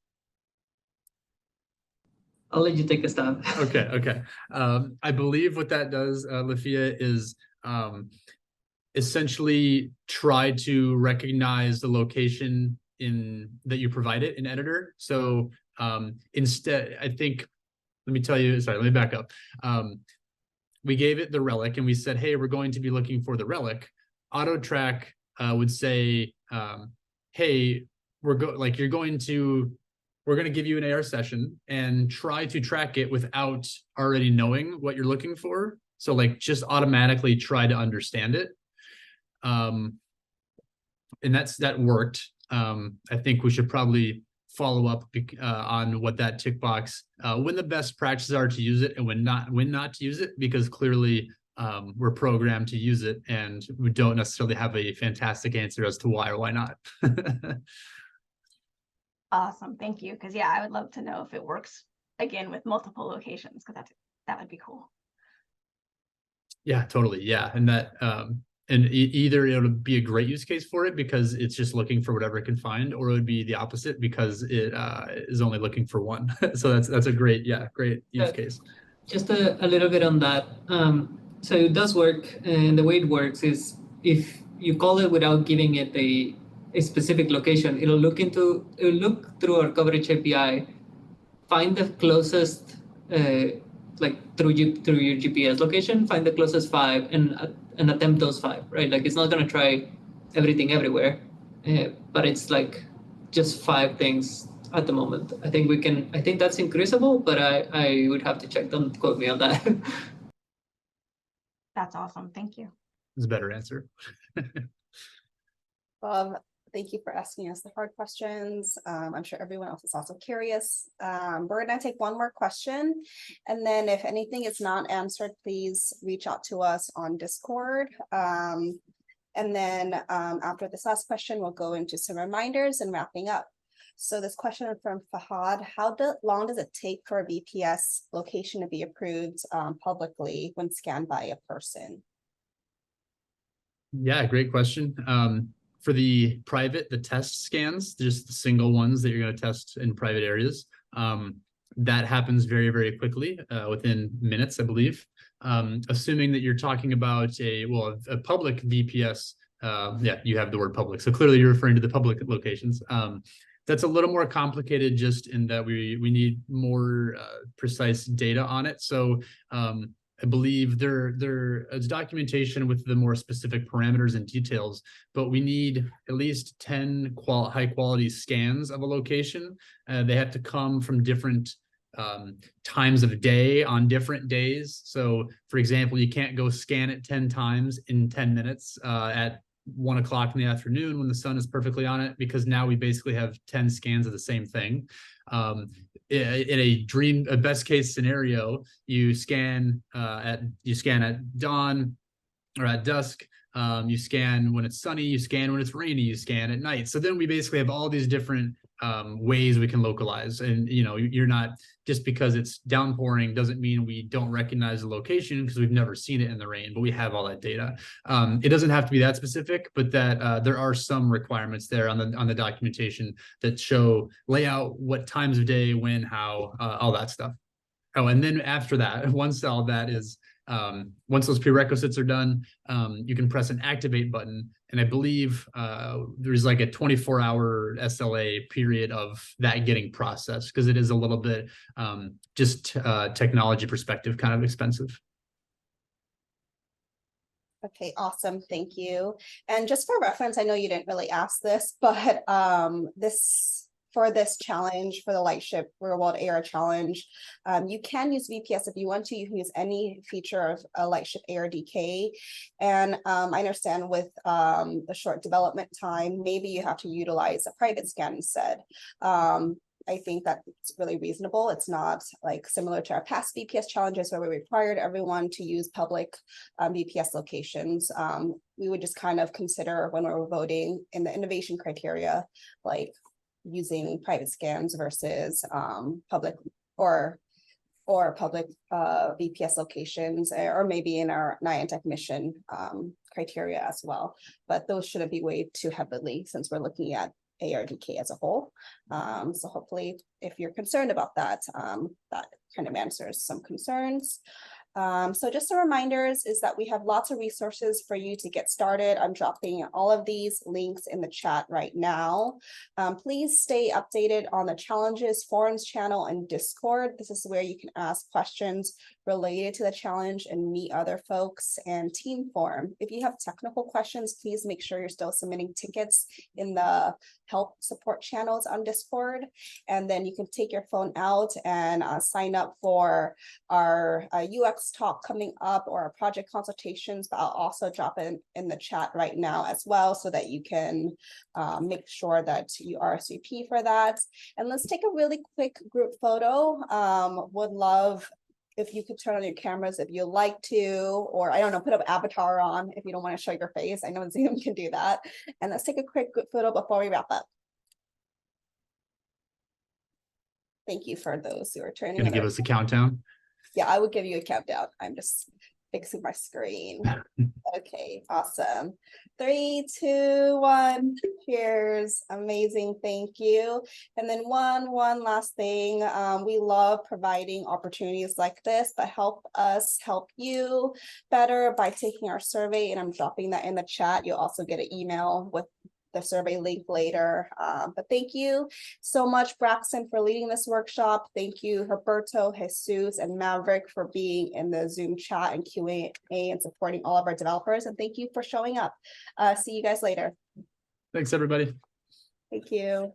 I'll let you take a stab. Okay. I believe what that does, Lafia, is essentially try to recognize the location that you provide it in editor. So instead, I think, let me back up. We gave it the relic and we said, hey, we're going to be looking for the relic. Auto track would say, hey, we're going to give you an AR session and try to track it without already knowing what you're looking for. So like just automatically try to understand it. And that worked. I think we should probably follow up on what that tick box, when the best practices are to use it and when not to use it, because clearly we're programmed to use it and we don't necessarily have a fantastic answer as to why or why not. Awesome, thank you. Because yeah, I would love to know if it works again with multiple locations, because that would be cool. Yeah, totally. Yeah, and that and either it'll be a great use case for it because it's just looking for whatever it can find, or it would be the opposite because it is only looking for one. So that's a great use case. Just a little bit on that. So it does work, and the way it works is if you call it without giving it a specific location, it'll look through our coverage API, find the closest like through your GPS location, find the closest 5 and attempt those 5, right? Like it's not gonna try everything everywhere, but it's like just 5 things at the moment. I think that's increasable, but I would have to check. Don't quote me on that. That's awesome. Thank you. It's a better answer. Thank you for asking us the hard questions. I'm sure everyone else is also curious. We're gonna take one more question. And then if anything is not answered, please reach out to us on Discord. And then after this last question, we'll go into some reminders and wrapping up. So this question from Fahad, how long does it take for a VPS location to be approved publicly when scanned by a person? Yeah, great question. For the test scans, just the single ones that you're going to test in private areas, that happens very, very quickly, within minutes, I believe. Assuming that you're talking about a public VPS, yeah, you have the word public. So clearly you're referring to the public locations. That's a little more complicated just in that we need more precise data on it. So I believe there is documentation with the more specific parameters and details, but we need at least 10 high quality scans of a location. They have to come from different times of day on different days. So for example, you can't go scan it 10 times in 10 minutes at 1 o'clock in the afternoon when the sun is perfectly on it, because now we basically have 10 scans of the same thing. In a best case scenario, you scan at dawn or at dusk, you scan when it's sunny, you scan when it's rainy, you scan at night. So then we basically have all these different ways we can localize. And you're not, just because it's downpouring doesn't mean we don't recognize the location because we've never seen it in the rain, but we have all that data. It doesn't have to be that specific, but that there are some requirements there on the documentation that lay out what times of day, when, how, all that stuff. Oh, and then after that, once all that is, once those prerequisites are done, you can press an activate button And I believe there's like a 24-hour SLA period of that getting processed, because it is a little bit just technology perspective kind of expensive. Okay, awesome. Thank you. And just for reference, I know you didn't really ask this, but for this challenge, for the Lightship Real World AR Challenge, you can use VPS if you want to. You can use any feature of a Lightship ARDK. And I understand with the short development time, maybe you have to utilize a private scan instead. I think that it's really reasonable. It's not like similar to our past VPS challenges where we required everyone to use public VPS locations. We would just kind of consider when we're voting in the innovation criteria, like using private scans versus public or public VPS locations, or maybe in our Niantic mission criteria as well. But those shouldn't be weighed too heavily since we're looking at ARDK as a whole. So hopefully, if you're concerned about that, that kind of answers some concerns. So just a reminder is that we have lots of resources for you to get started. I'm dropping all of these links in the chat right now. Please stay updated on the challenges forums channel and Discord. This is where you can ask questions related to the challenge and meet other folks, and team forum. If you have technical questions, please make sure you're still submitting tickets in the help support channels on Discord. And then you can take your phone out and sign up for our UX talk coming up or our project consultations, but I'll also drop it in the chat right now as well so that you can make sure that you RSVP for that. And let's take a really quick group photo. Would love if you could turn on your cameras if you like to, or I don't know, put up avatar on if you don't want to show your face. I know Zoom can do that. And let's take a quick group photo before we wrap up. Thank you for those who are turning. Gonna give us a countdown? Yeah, I would give you a countdown. I'm just fixing my screen. Okay, awesome. 3, 2, 1. Cheers. Amazing. Thank you. And then one last thing. We love providing opportunities like this, but help us help you better by taking our survey. And I'm dropping that in the chat. You'll also get an email with the survey link later. But thank you so much, Braxton, for leading this workshop. Thank you, Roberto, Jesus, and Maverick for being in the Zoom chat and Q&A and supporting all of our developers. And thank you for showing up. See you guys later. Thanks, everybody. Thank you.